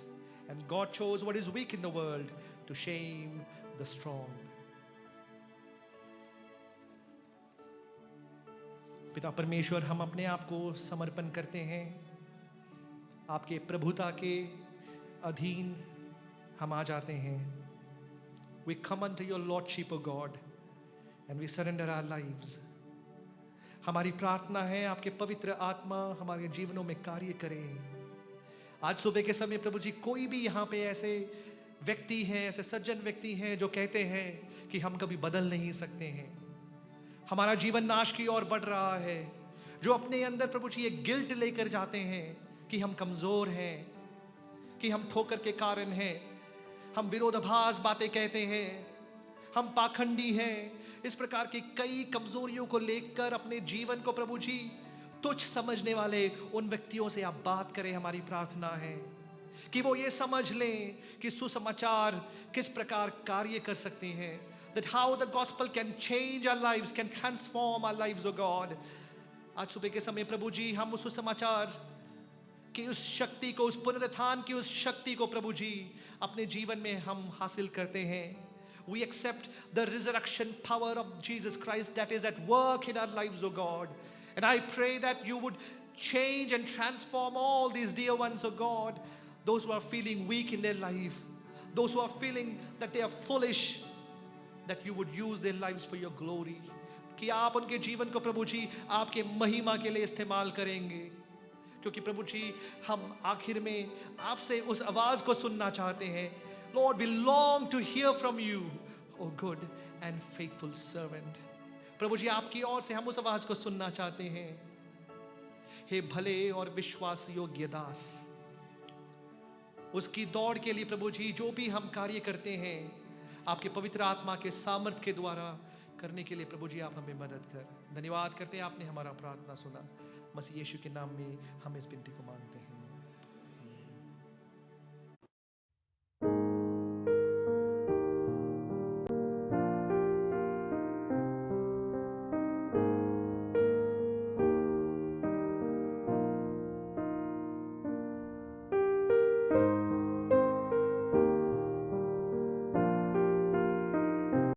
and God chose what is weak in the world to shame the strong. पिता परमेश्वर, हम अपने आप को समर्पण करते हैं, आपके प्रभुता के अधीन हम आ जाते हैं। We come unto your lordship, O God, and we surrender our lives. हमारी प्रार्थना है आपके पवित्र आत्मा हमारे जीवनों में कार्य करे। आज सुबह के समय प्रभु जी, कोई भी यहाँ पे ऐसे व्यक्ति हैं, ऐसे सज्जन व्यक्ति हैं जो कहते हैं कि हम कभी बदल नहीं सकते हैं, हमारा जीवन नाश की ओर बढ़ रहा है, जो अपने अंदर प्रभु जी एक गिल्ट लेकर जाते हैं कि हम कमजोर हैं, कि हम ठोकर के कारण हैं, हम विरोधाभास बातें कहते हैं, हम पाखंडी हैं। इस प्रकार की कई कमजोरियों को लेकर अपने जीवन को प्रभु जी तुच्छ समझने वाले उन व्यक्तियों से आप बात करें। हमारी प्रार्थना है कि वो ये समझ लें कि सुसमाचार किस प्रकार कार्य कर सकते हैं, that how the gospel can change our lives, can transform our lives, oh God. आज सुबह के समय प्रभु जी हम उस सुसमाचार कि उस शक्ति को, उस पुनरुत्थान की उस शक्ति को प्रभु जी अपने जीवन में हम हासिल करते हैं। We accept the resurrection power of Jesus Christ that is at work in our lives, O God. And I pray that you would change and transform all these dear ones, O God. Those who are feeling weak in their life, those who are feeling that they are foolish, that you would use their lives for your glory. कि आप उनके जीवन को प्रभु जी आपके महिमा के लिए इस्तेमाल करेंगे, क्योंकि प्रभु जी हम आखिर में आपसे उस आवाज को सुनना चाहते हैं। Lord, we long to hear from you, O good and faithful servant. प्रभु जी आपकी ओर से हम उस आवाज को सुनना चाहते हैं। हे भले और विश्वास योग्य दास, उसकी दौड़ के लिए प्रभु जी जो भी हम कार्य करते हैं आपके पवित्र आत्मा के सामर्थ्य के द्वारा करने के लिए प्रभु जी आप हमें मदद कर। धन्यवाद करते हैं, आपने हमारा प्रार्थना सुना। मसीह यीशु के नाम में हम इस विनती को मांगते हैं।